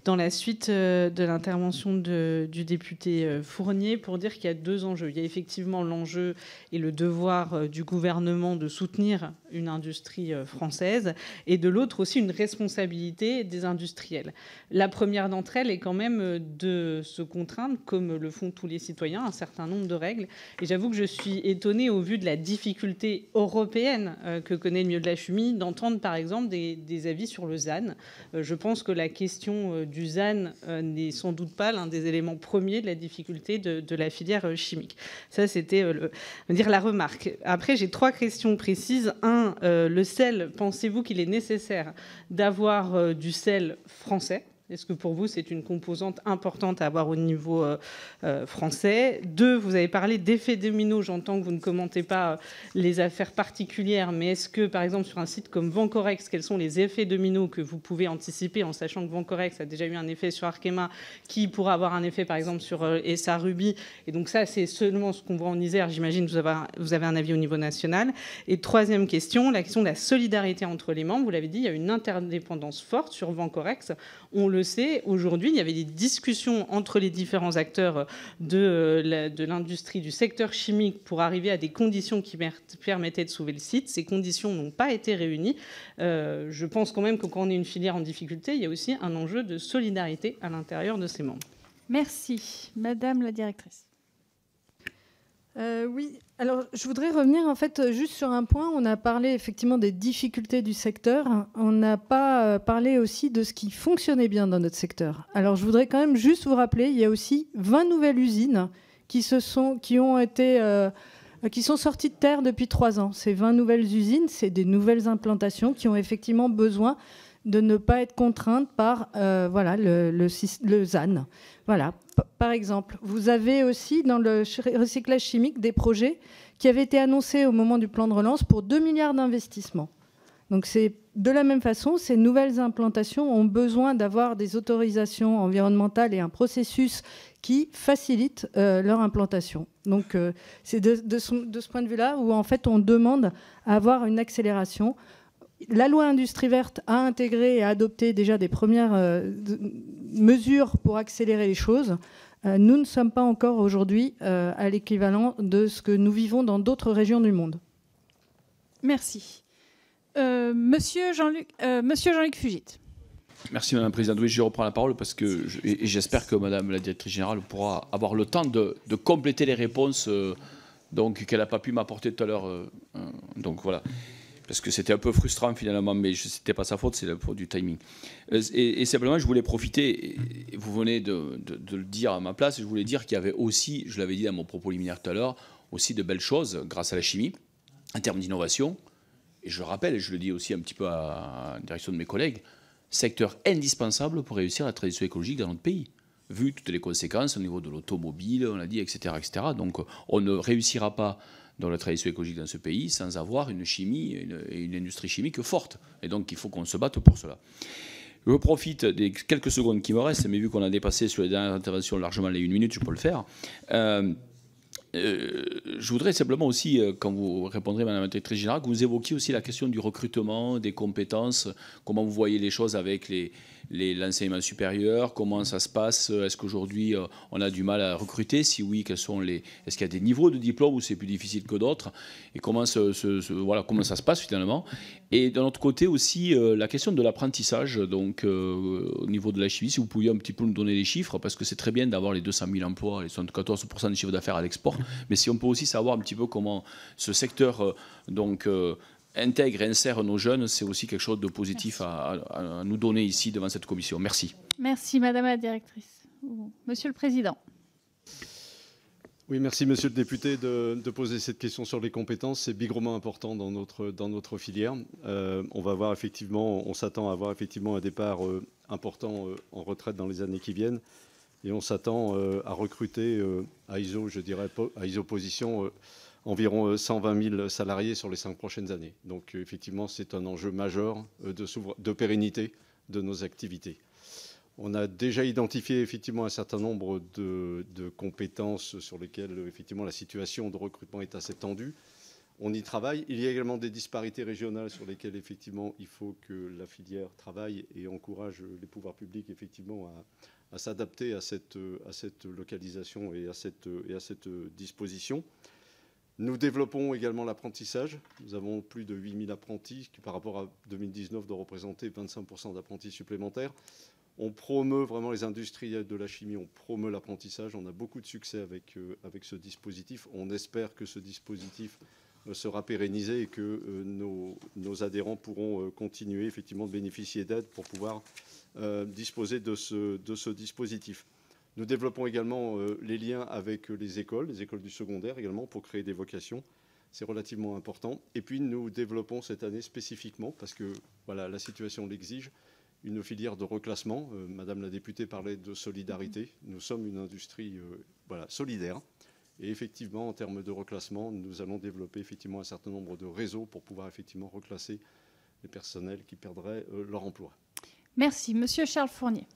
dans la suite de l'intervention du député Fournier pour dire qu'il y a 2 enjeux. Il y a effectivement l'enjeu et le devoir du gouvernement de soutenir une industrie française et de l'autre aussi une responsabilité des industriels. La première d'entre elles est quand même de se contraindre, comme le font tous les citoyens, un certain nombre de règles. Et j'avoue que je suis étonnée au vu de la difficulté européenne que connaît le milieu de la chimie d'entendre par exemple des avis sur le ZAN. Je pense que la question du ZAN n'est sans doute pas l'un des éléments premiers de la difficulté de la filière chimique. Ça, c'était la remarque. Après, j'ai 3 questions précises. 1, le sel, pensez-vous qu'il est nécessaire d'avoir du sel français ? Est-ce que pour vous, c'est une composante importante à avoir au niveau français? 2, vous avez parlé d'effet domino. J'entends que vous ne commentez pas les affaires particulières, mais est-ce que, par exemple, sur un site comme Vencorex, quels sont les effets domino que vous pouvez anticiper en sachant que Vencorex a déjà eu un effet sur Arkema qui pourra avoir un effet, par exemple, sur ESA Ruby? Et donc ça, c'est seulement ce qu'on voit en Isère. J'imagine que vous avez un avis au niveau national. Et 3e question, la question de la solidarité entre les membres. Vous l'avez dit, il y a une interdépendance forte sur Vencorex. On le le sait, aujourd'hui, il y avait des discussions entre les différents acteurs de l'industrie, du secteur chimique, pour arriver à des conditions qui permettaient de sauver le site. Ces conditions n'ont pas été réunies. Je pense quand même que quand on est une filière en difficulté, il y a aussi un enjeu de solidarité à l'intérieur de ses membres. Merci. Madame la directrice. Oui, alors je voudrais revenir en fait juste sur un point. On a parlé effectivement des difficultés du secteur. On n'a pas parlé aussi de ce qui fonctionnait bien dans notre secteur. Alors je voudrais quand même juste vous rappeler, il y a aussi 20 nouvelles usines qui sont sorties de terre depuis 3 ans. Ces 20 nouvelles usines, c'est des nouvelles implantations qui ont effectivement besoin de ne pas être contraintes par le ZAN. Voilà. Par exemple, vous avez aussi dans le recyclage chimique des projets qui avaient été annoncés au moment du plan de relance pour 2 milliards d'investissements. Donc c'est de la même façon, ces nouvelles implantations ont besoin d'avoir des autorisations environnementales et un processus qui facilite leur implantation. Donc c'est de ce point de vue-là où en fait on demande à avoir une accélération. La loi Industrie verte a intégré et a adopté déjà des premières mesures pour accélérer les choses. Nous ne sommes pas encore aujourd'hui à l'équivalent de ce que nous vivons dans d'autres régions du monde. Merci. Monsieur Jean-Luc Fugit. Merci Madame la Présidente. Oui, je reprends la parole parce que j'espère que Madame la Directrice Générale pourra avoir le temps de compléter les réponses qu'elle n'a pas pu m'apporter tout à l'heure. Donc voilà. Parce que c'était un peu frustrant finalement, mais ce n'était pas sa faute, c'est la faute du timing. Et simplement, je voulais profiter, et vous venez de le dire à ma place, je voulais dire qu'il y avait aussi, je l'avais dit dans mon propos liminaire tout à l'heure, aussi de belles choses grâce à la chimie, en termes d'innovation. Et je rappelle, et je le dis aussi un petit peu à la direction de mes collègues, secteur indispensable pour réussir la transition écologique dans notre pays. Vu toutes les conséquences au niveau de l'automobile, on l'a dit, etc., etc. Donc on ne réussira pas dans la transition écologique dans ce pays sans avoir une chimie et une industrie chimique forte. Et donc, il faut qu'on se batte pour cela. Je profite des quelques secondes qui me restent, mais vu qu'on a dépassé sur les dernières interventions largement les 1 minute, je peux le faire. Je voudrais simplement aussi, quand vous répondrez, Madame la Directrice Générale, que vous évoquiez aussi la question du recrutement, des compétences, comment vous voyez les choses avec l'enseignement supérieur, comment ça se passe, est-ce qu'aujourd'hui on a du mal à recruter, si oui, est-ce qu'il y a des niveaux de diplôme où c'est plus difficile que d'autres, et comment ça se passe finalement. Et d'un autre côté aussi, la question de l'apprentissage, donc au niveau de la chimie, si vous pouviez un petit peu nous donner les chiffres, parce que c'est très bien d'avoir les 200 000 emplois, les 74% du chiffre d'affaires à l'export, mais si on peut aussi savoir un petit peu comment ce secteur intègre et insère nos jeunes, c'est aussi quelque chose de positif à nous donner ici devant cette commission. Merci. Merci Madame la Directrice. Monsieur le Président. Oui, merci Monsieur le député de poser cette question sur les compétences. C'est bigrement important dans notre filière. On va voir effectivement, on s'attend à avoir effectivement un départ important en retraite dans les années qui viennent, et on s'attend à recruter à ISO position environ 120 000 salariés sur les 5 prochaines années. Donc effectivement, c'est un enjeu majeur de pérennité de nos activités. On a déjà identifié effectivement un certain nombre de compétences sur lesquelles effectivement la situation de recrutement est assez tendue. On y travaille. Il y a également des disparités régionales sur lesquelles effectivement il faut que la filière travaille et encourage les pouvoirs publics effectivement à s'adapter à cette localisation et à cette disposition. Nous développons également l'apprentissage. Nous avons plus de 8 000 apprentis qui, par rapport à 2019, doivent représenter 25% d'apprentis supplémentaires. On promeut vraiment les industriels de la chimie, on promeut l'apprentissage. On a beaucoup de succès avec ce dispositif. On espère que ce dispositif sera pérennisé et que nos adhérents pourront continuer effectivement de bénéficier d'aide pour pouvoir disposer de ce dispositif. Nous développons également les liens avec les écoles du secondaire également, pour créer des vocations. C'est relativement important. Et puis nous développons cette année spécifiquement, parce que voilà, la situation l'exige, une filière de reclassement. Madame la députée parlait de solidarité. Nous sommes une industrie solidaire. Et effectivement, en termes de reclassement, nous allons développer effectivement un certain nombre de réseaux pour pouvoir effectivement reclasser les personnels qui perdraient leur emploi. Merci. Monsieur Charles Fournier.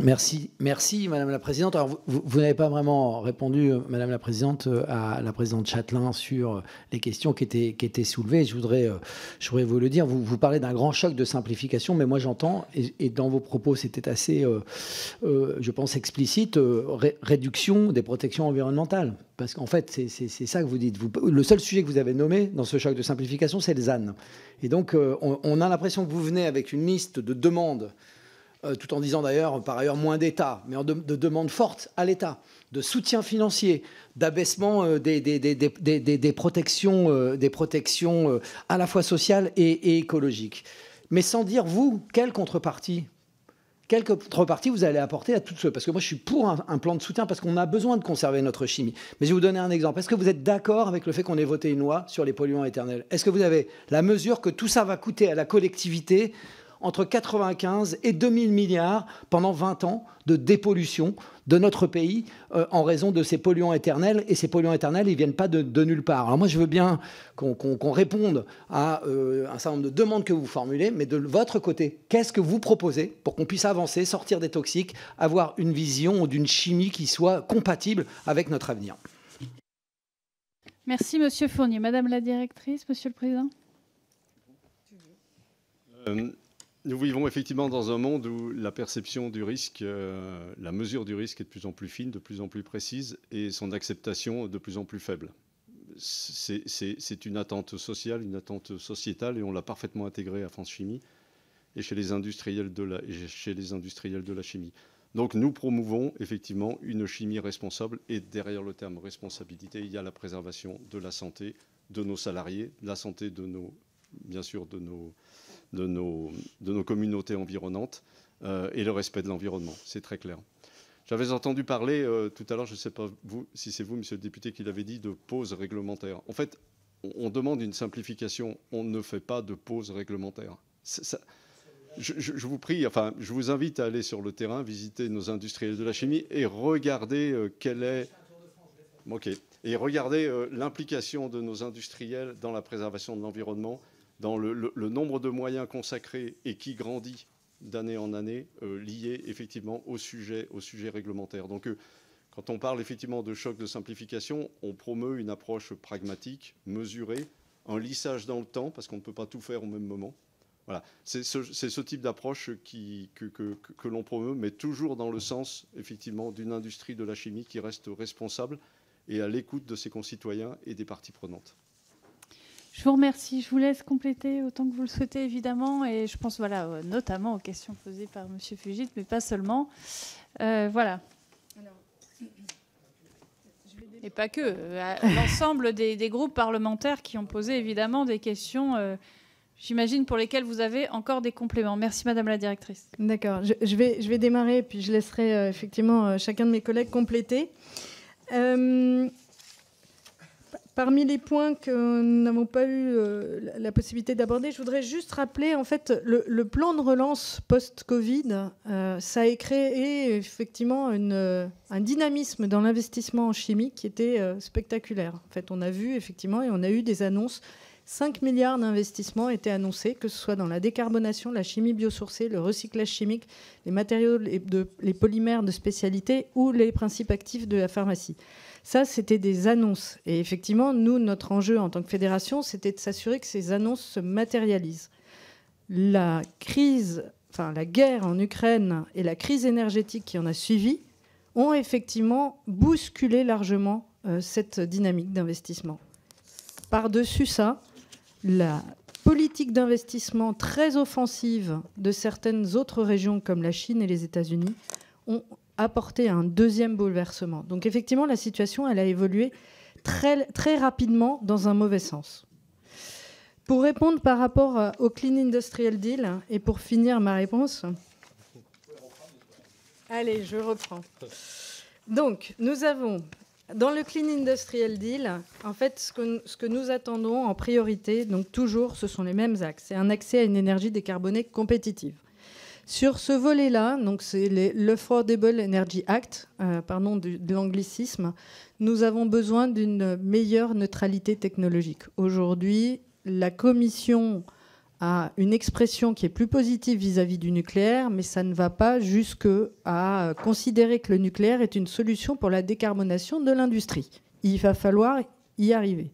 Merci, Madame la Présidente. Alors, vous n'avez pas vraiment répondu, Madame la Présidente, à la Présidente Châtelain sur les questions qui étaient soulevées. Je voudrais vous le dire. Vous parlez d'un grand choc de simplification, mais moi j'entends, et dans vos propos c'était assez, je pense, explicite, réduction des protections environnementales. Parce qu'en fait, c'est ça que vous dites. Le seul sujet que vous avez nommé dans ce choc de simplification, c'est le ZAN. Et donc, on a l'impression que vous venez avec une liste de demandes, tout en disant d'ailleurs, par ailleurs, moins d'État, mais de demandes fortes à l'État, de soutien financier, d'abaissement des protections à la fois sociales et écologiques. Mais sans dire, vous, quelle contrepartie vous allez apporter à tout ce... Parce que moi, je suis pour un plan de soutien, parce qu'on a besoin de conserver notre chimie. Mais je vais vous donner un exemple. Est-ce que vous êtes d'accord avec le fait qu'on ait voté une loi sur les polluants éternels? Est-ce que vous avez la mesure que tout ça va coûter à la collectivité entre 95 et 2000 milliards pendant 20 ans de dépollution de notre pays en raison de ces polluants éternels. Et ces polluants éternels, ils ne viennent pas de nulle part. Alors moi, je veux bien qu'on réponde à un certain nombre de demandes que vous formulez, mais de votre côté, qu'est-ce que vous proposez pour qu'on puisse avancer, sortir des toxiques, avoir une vision d'une chimie qui soit compatible avec notre avenir? Merci, Monsieur Fournier. Madame la directrice, Monsieur le Président. Nous vivons effectivement dans un monde où la perception du risque, la mesure du risque est de plus en plus fine, de plus en plus précise, et son acceptation de plus en plus faible. C'est une attente sociale, une attente sociétale, et on l'a parfaitement intégrée à France Chimie et chez les industriels de la chimie. Donc nous promouvons effectivement une chimie responsable, et derrière le terme responsabilité, il y a la préservation de la santé de nos salariés, de la santé de bien sûr de nos communautés environnantes et le respect de l'environnement. C'est très clair. J'avais entendu parler tout à l'heure, je ne sais pas si c'est vous, monsieur le député, qui l'avez dit, de pause réglementaire. En fait, on demande une simplification, on ne fait pas de pause réglementaire. Je vous prie, enfin, je vous invite à aller sur le terrain, visiter nos industriels de la chimie et regarder quelle est... Ok. Et regardez l'implication de nos industriels dans la préservation de l'environnement, dans le nombre de moyens consacrés et qui grandit d'année en année, lié effectivement au sujet réglementaire. Donc, quand on parle effectivement de choc de simplification, on promeut une approche pragmatique, mesurée, un lissage dans le temps, parce qu'on ne peut pas tout faire au même moment. Voilà. C'est ce type d'approche que l'on promeut, mais toujours dans le sens effectivement d'une industrie de la chimie qui reste responsable et à l'écoute de ses concitoyens et des parties prenantes. Je vous remercie. Je vous laisse compléter autant que vous le souhaitez, évidemment. Et je pense notamment aux questions posées par M. Fugit, mais pas seulement. Voilà. Et pas que. L'ensemble des groupes parlementaires qui ont posé, évidemment, des questions, j'imagine, pour lesquelles vous avez encore des compléments. Merci, Madame la directrice. D'accord. Je vais démarrer, puis je laisserai effectivement chacun de mes collègues compléter. Parmi les points que nous n'avons pas eu la possibilité d'aborder, je voudrais juste rappeler, en fait, le plan de relance post-Covid, ça a créé effectivement un dynamisme dans l'investissement en chimie qui était spectaculaire. En fait, on a vu effectivement, et on a eu des annonces, 5 milliards d'investissements étaient annoncés, que ce soit dans la décarbonation, la chimie biosourcée, le recyclage chimique, les matériaux, les polymères de spécialité ou les principes actifs de la pharmacie. Ça, c'était des annonces. Et effectivement, nous, notre enjeu en tant que fédération, c'était de s'assurer que ces annonces se matérialisent. La guerre en Ukraine et la crise énergétique qui en a suivi ont effectivement bousculé largement cette dynamique d'investissement. Par-dessus ça, la politique d'investissement très offensive de certaines autres régions comme la Chine et les États-Unis ont apporté un deuxième bouleversement. Donc effectivement, la situation, elle a évolué très, très rapidement dans un mauvais sens. Pour répondre par rapport au Clean Industrial Deal, et pour finir ma réponse... Allez, je reprends. Donc, nous avons, dans le Clean Industrial Deal, en fait, ce que nous attendons en priorité, donc toujours, ce sont les mêmes axes. C'est un accès à une énergie décarbonée compétitive. Sur ce volet-là, donc c'est l'Affordable Energy Act, pardon de l'anglicisme, nous avons besoin d'une meilleure neutralité technologique. Aujourd'hui, la Commission à une expression qui est plus positive vis-à-vis du nucléaire, mais ça ne va pas jusqu'à considérer que le nucléaire est une solution pour la décarbonation de l'industrie. Il va falloir y arriver.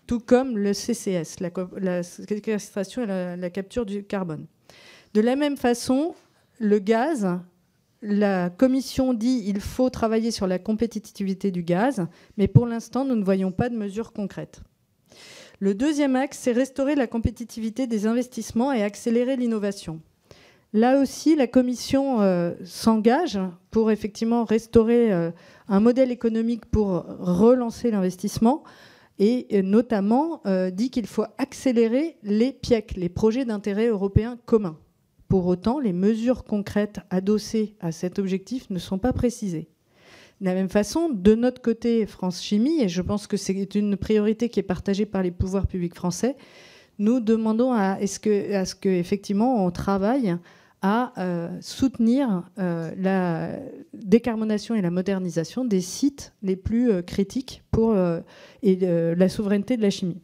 Tout comme le CCS, la séquestration et la capture du carbone. De la même façon, le gaz, la Commission dit qu'il faut travailler sur la compétitivité du gaz, mais pour l'instant, nous ne voyons pas de mesures concrètes. Le deuxième axe, c'est restaurer la compétitivité des investissements et accélérer l'innovation. Là aussi, la Commission s'engage pour effectivement restaurer un modèle économique pour relancer l'investissement et notamment dit qu'il faut accélérer les PIEC, les projets d'intérêt européen commun. Pour autant, les mesures concrètes adossées à cet objectif ne sont pas précisées. De la même façon, de notre côté, France Chimie, et je pense que c'est une priorité qui est partagée par les pouvoirs publics français, nous demandons à ce qu'effectivement on travaille à soutenir la décarbonation et la modernisation des sites les plus critiques pour la souveraineté de la chimie.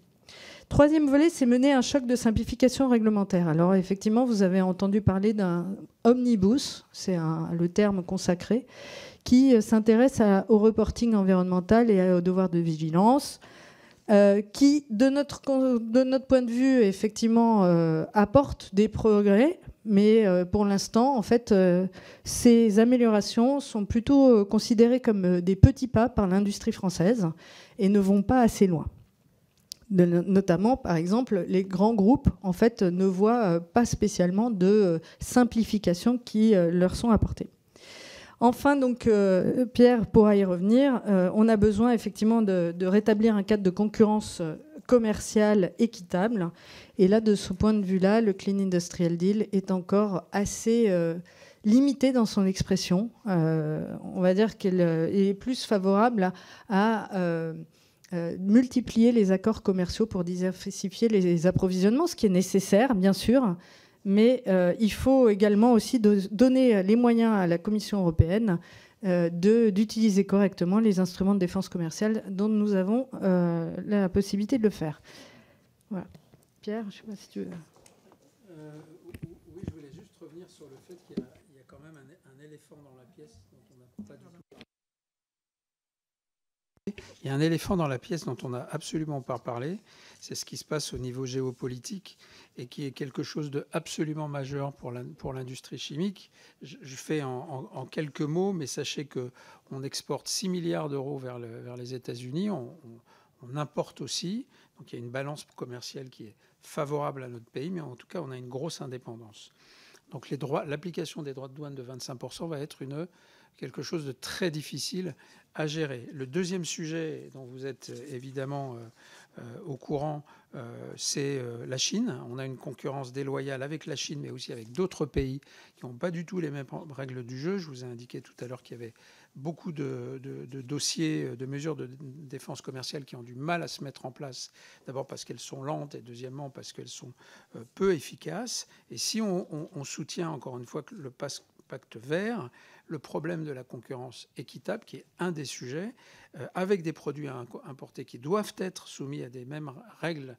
Troisième volet, c'est mener un choc de simplification réglementaire. Alors effectivement, vous avez entendu parler d'un omnibus, c'est le terme consacré, qui s'intéresse au reporting environnemental et au devoir de vigilance, qui, de notre point de vue, effectivement, apporte des progrès, mais pour l'instant, en fait, ces améliorations sont plutôt considérées comme des petits pas par l'industrie française et ne vont pas assez loin. Notamment, par exemple, les grands groupes, en fait, ne voient pas spécialement de simplification qui leur sont apportées. Enfin, donc, Pierre pourra y revenir, on a besoin effectivement de rétablir un cadre de concurrence commerciale équitable. Et là, de ce point de vue-là, le Clean Industrial Deal est encore assez limité dans son expression. On va dire qu'il est plus favorable à multiplier les accords commerciaux pour diversifier les approvisionnements, ce qui est nécessaire, bien sûr. Mais il faut également aussi donner les moyens à la Commission européenne d'utiliser correctement les instruments de défense commerciale dont nous avons la possibilité de le faire. Voilà. Pierre, je ne sais pas si tu veux... Oui, je voulais juste revenir sur le fait qu'il y a quand même un éléphant dans la pièce dont on n'a pas du tout... Il y a un éléphant dans la pièce dont on n'a absolument pas parlé, c'est ce qui se passe au niveau géopolitique et qui est quelque chose de absolument majeur pour l'industrie chimique. Je fais en quelques mots, mais sachez qu'on exporte 6 milliards d'euros vers les États-Unis, on importe aussi, donc il y a une balance commerciale qui est favorable à notre pays, mais en tout cas on a une grosse indépendance. Donc l'application des droits de douane de 25% va être quelque chose de très difficile à gérer. Le deuxième sujet dont vous êtes évidemment au courant, c'est la Chine. On a une concurrence déloyale avec la Chine, mais aussi avec d'autres pays qui n'ont pas du tout les mêmes règles du jeu. Je vous ai indiqué tout à l'heure qu'il y avait beaucoup de dossiers, de mesures de défense commerciale qui ont du mal à se mettre en place. D'abord parce qu'elles sont lentes et deuxièmement parce qu'elles sont peu efficaces. Et si on soutient encore une fois le pacte vert, le problème de la concurrence équitable, qui est un des sujets, avec des produits importés qui doivent être soumis à des mêmes règles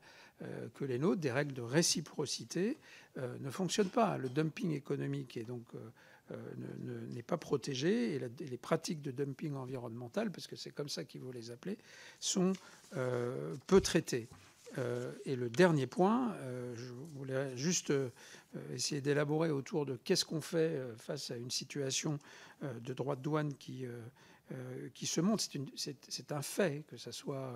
que les nôtres, des règles de réciprocité, ne fonctionne pas. Le dumping économique est donc n'est pas protégé et les pratiques de dumping environnemental, parce que c'est comme ça qu'il faut les appeler, sont peu traitées. Et le dernier point, je voulais juste essayer d'élaborer autour de qu'est-ce qu'on fait face à une situation de droit de douane qui se montre. C'est un fait, que ce soit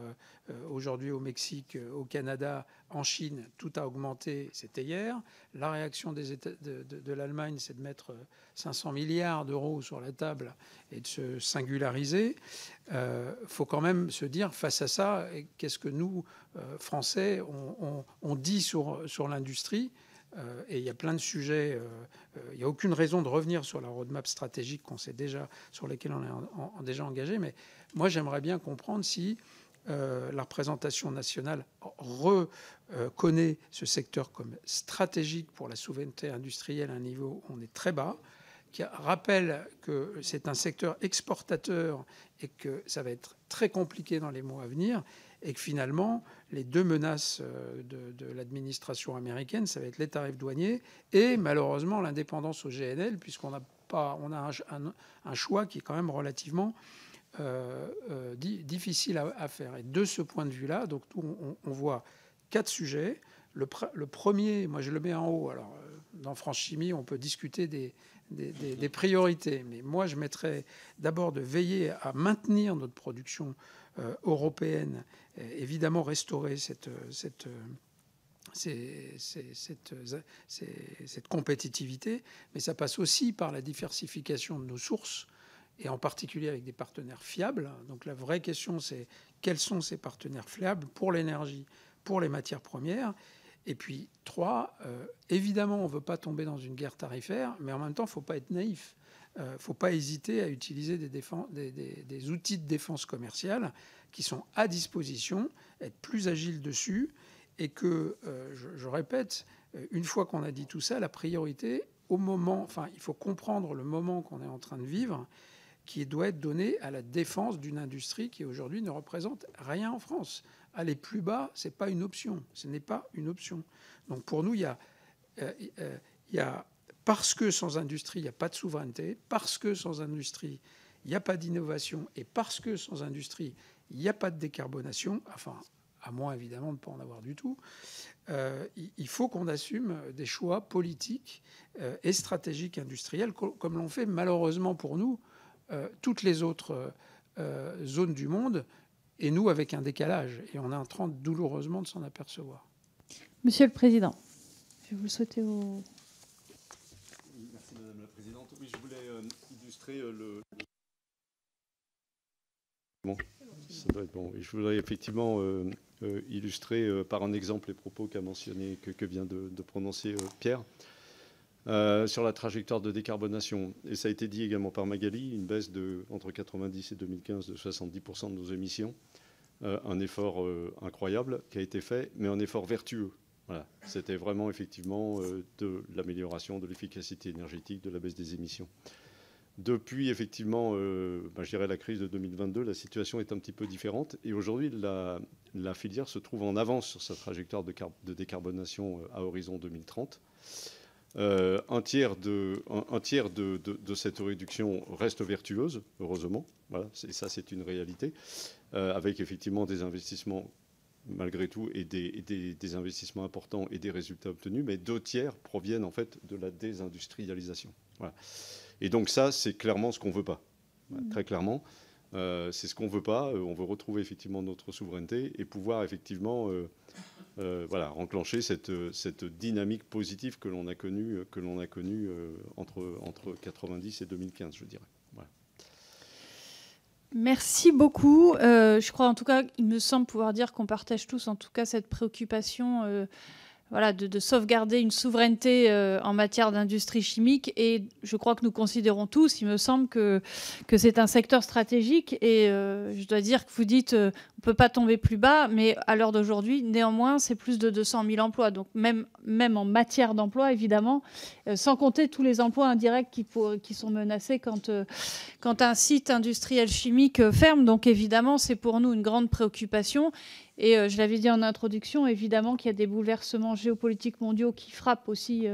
aujourd'hui au Mexique, au Canada, en Chine, tout a augmenté, c'était hier. La réaction de l'Allemagne, c'est de mettre 500 milliards d'euros sur la table et de se singulariser. Faut quand même se dire, face à ça, qu'est-ce que nous, Français, on dit sur l'industrie. Et il y a plein de sujets. Il n'y a aucune raison de revenir sur la roadmap stratégique sur laquelle on est déjà engagé. Mais moi, j'aimerais bien comprendre si la représentation nationale reconnaît ce secteur comme stratégique pour la souveraineté industrielle à un niveau où on est très bas, qui rappelle que c'est un secteur exportateur et que ça va être très compliqué dans les mois à venir, et que finalement, les deux menaces de l'administration américaine, ça va être les tarifs douaniers et malheureusement l'indépendance au GNL, puisqu'on a un choix qui est quand même relativement difficile à faire. Et de ce point de vue-là, donc on voit 4 sujets. Le premier, moi je le mets en haut. Alors, dans France Chimie, on peut discuter des priorités, mais moi je mettrais d'abord de veiller à maintenir notre production européenne, évidemment restaurer cette compétitivité, mais ça passe aussi par la diversification de nos sources, et en particulier avec des partenaires fiables. Donc la vraie question, c'est quels sont ces partenaires fiables pour l'énergie, pour les matières premières. Et puis 3, évidemment, on ne veut pas tomber dans une guerre tarifaire, mais en même temps, il ne faut pas être naïf. Il ne faut pas hésiter à utiliser des outils de défense commerciale qui sont à disposition, être plus agile dessus, et que, je répète, une fois qu'on a dit tout ça, la priorité, il faut comprendre le moment qu'on est en train de vivre, qui doit être donné à la défense d'une industrie qui aujourd'hui ne représente rien en France. Aller plus bas, ce n'est pas une option. Ce n'est pas une option. Donc pour nous, il y a parce que sans industrie, il n'y a pas de souveraineté, parce que sans industrie, il n'y a pas d'innovation, et parce que sans industrie, il n'y a pas de décarbonation, enfin, à moins évidemment de ne pas en avoir du tout, il faut qu'on assume des choix politiques et stratégiques industriels, comme l'ont fait malheureusement pour nous toutes les autres zones du monde, et nous avec un décalage. Et on est en train douloureusement de s'en apercevoir. Monsieur le Président, je vais vous le souhaiter au... Merci Madame la Présidente. Oui, je voulais illustrer le... Bon, ça doit être bon. Et je voudrais effectivement illustrer par un exemple les propos qu'a mentionné, que vient de prononcer Pierre. Sur la trajectoire de décarbonation. Et ça a été dit également par Magali, une baisse entre 90 et 2015 de 70% de nos émissions. Un effort incroyable qui a été fait, mais un effort vertueux. Voilà. C'était vraiment effectivement de l'amélioration de l'efficacité énergétique, de la baisse des émissions. Depuis effectivement, je dirais la crise de 2022, la situation est un petit peu différente. Et aujourd'hui, la filière se trouve en avance sur sa trajectoire de décarbonation à horizon 2030. Un tiers de cette réduction reste vertueuse, heureusement. Voilà, ça, c'est une réalité, avec effectivement des investissements malgré tout et des investissements importants et des résultats obtenus, mais 2 tiers proviennent en fait de la désindustrialisation. Voilà. Et donc ça, c'est clairement ce qu'on ne veut pas. Voilà, très clairement, c'est ce qu'on ne veut pas. On veut retrouver effectivement notre souveraineté et pouvoir effectivement enclencher cette dynamique positive que l'on a connue entre 90 et 2015, je dirais. Voilà. Merci beaucoup. Je crois en tout cas, il me semble pouvoir dire qu'on partage tous en tout cas cette préoccupation de sauvegarder une souveraineté en matière d'industrie chimique. Et je crois que nous considérons tous, il me semble, que c'est un secteur stratégique. Et je dois dire que vous dites on ne peut pas tomber plus bas, mais à l'heure d'aujourd'hui, néanmoins, c'est plus de 200 000 emplois. Donc même en matière d'emploi, évidemment, sans compter tous les emplois indirects qui sont menacés quand un site industriel chimique ferme. Donc évidemment, c'est pour nous une grande préoccupation. Et je l'avais dit en introduction, évidemment qu'il y a des bouleversements géopolitiques mondiaux qui frappent aussi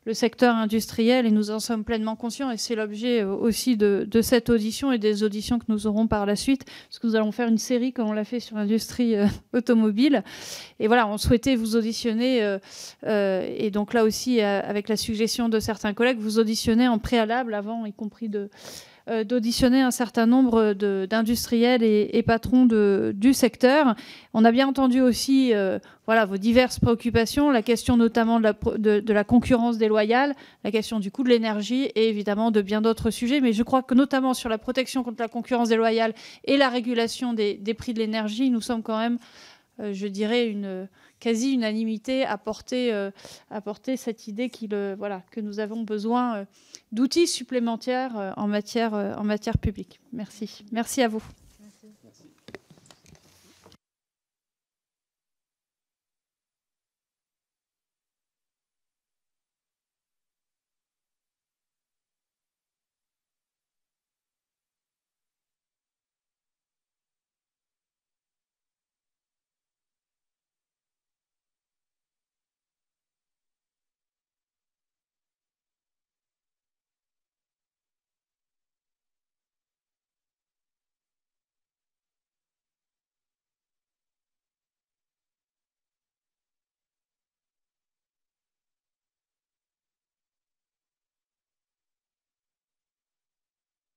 le secteur industriel, et nous en sommes pleinement conscients. Et c'est l'objet aussi de cette audition et des auditions que nous aurons par la suite, parce que nous allons faire une série, comme on l'a fait sur l'industrie automobile. Et voilà, on souhaitait vous auditionner, et donc là aussi, avec la suggestion de certains collègues, vous auditionner en préalable, avant, y compris d'auditionner un certain nombre d'industriels et patrons du secteur. On a bien entendu aussi vos diverses préoccupations, la question notamment de la concurrence déloyale, la question du coût de l'énergie et évidemment de bien d'autres sujets. Mais je crois que notamment sur la protection contre la concurrence déloyale et la régulation des prix de l'énergie, nous sommes quand même, je dirais, une quasi-unanimité à porter cette idée que nous avons besoin d'outils supplémentaires en matière publique. Merci. Merci à vous.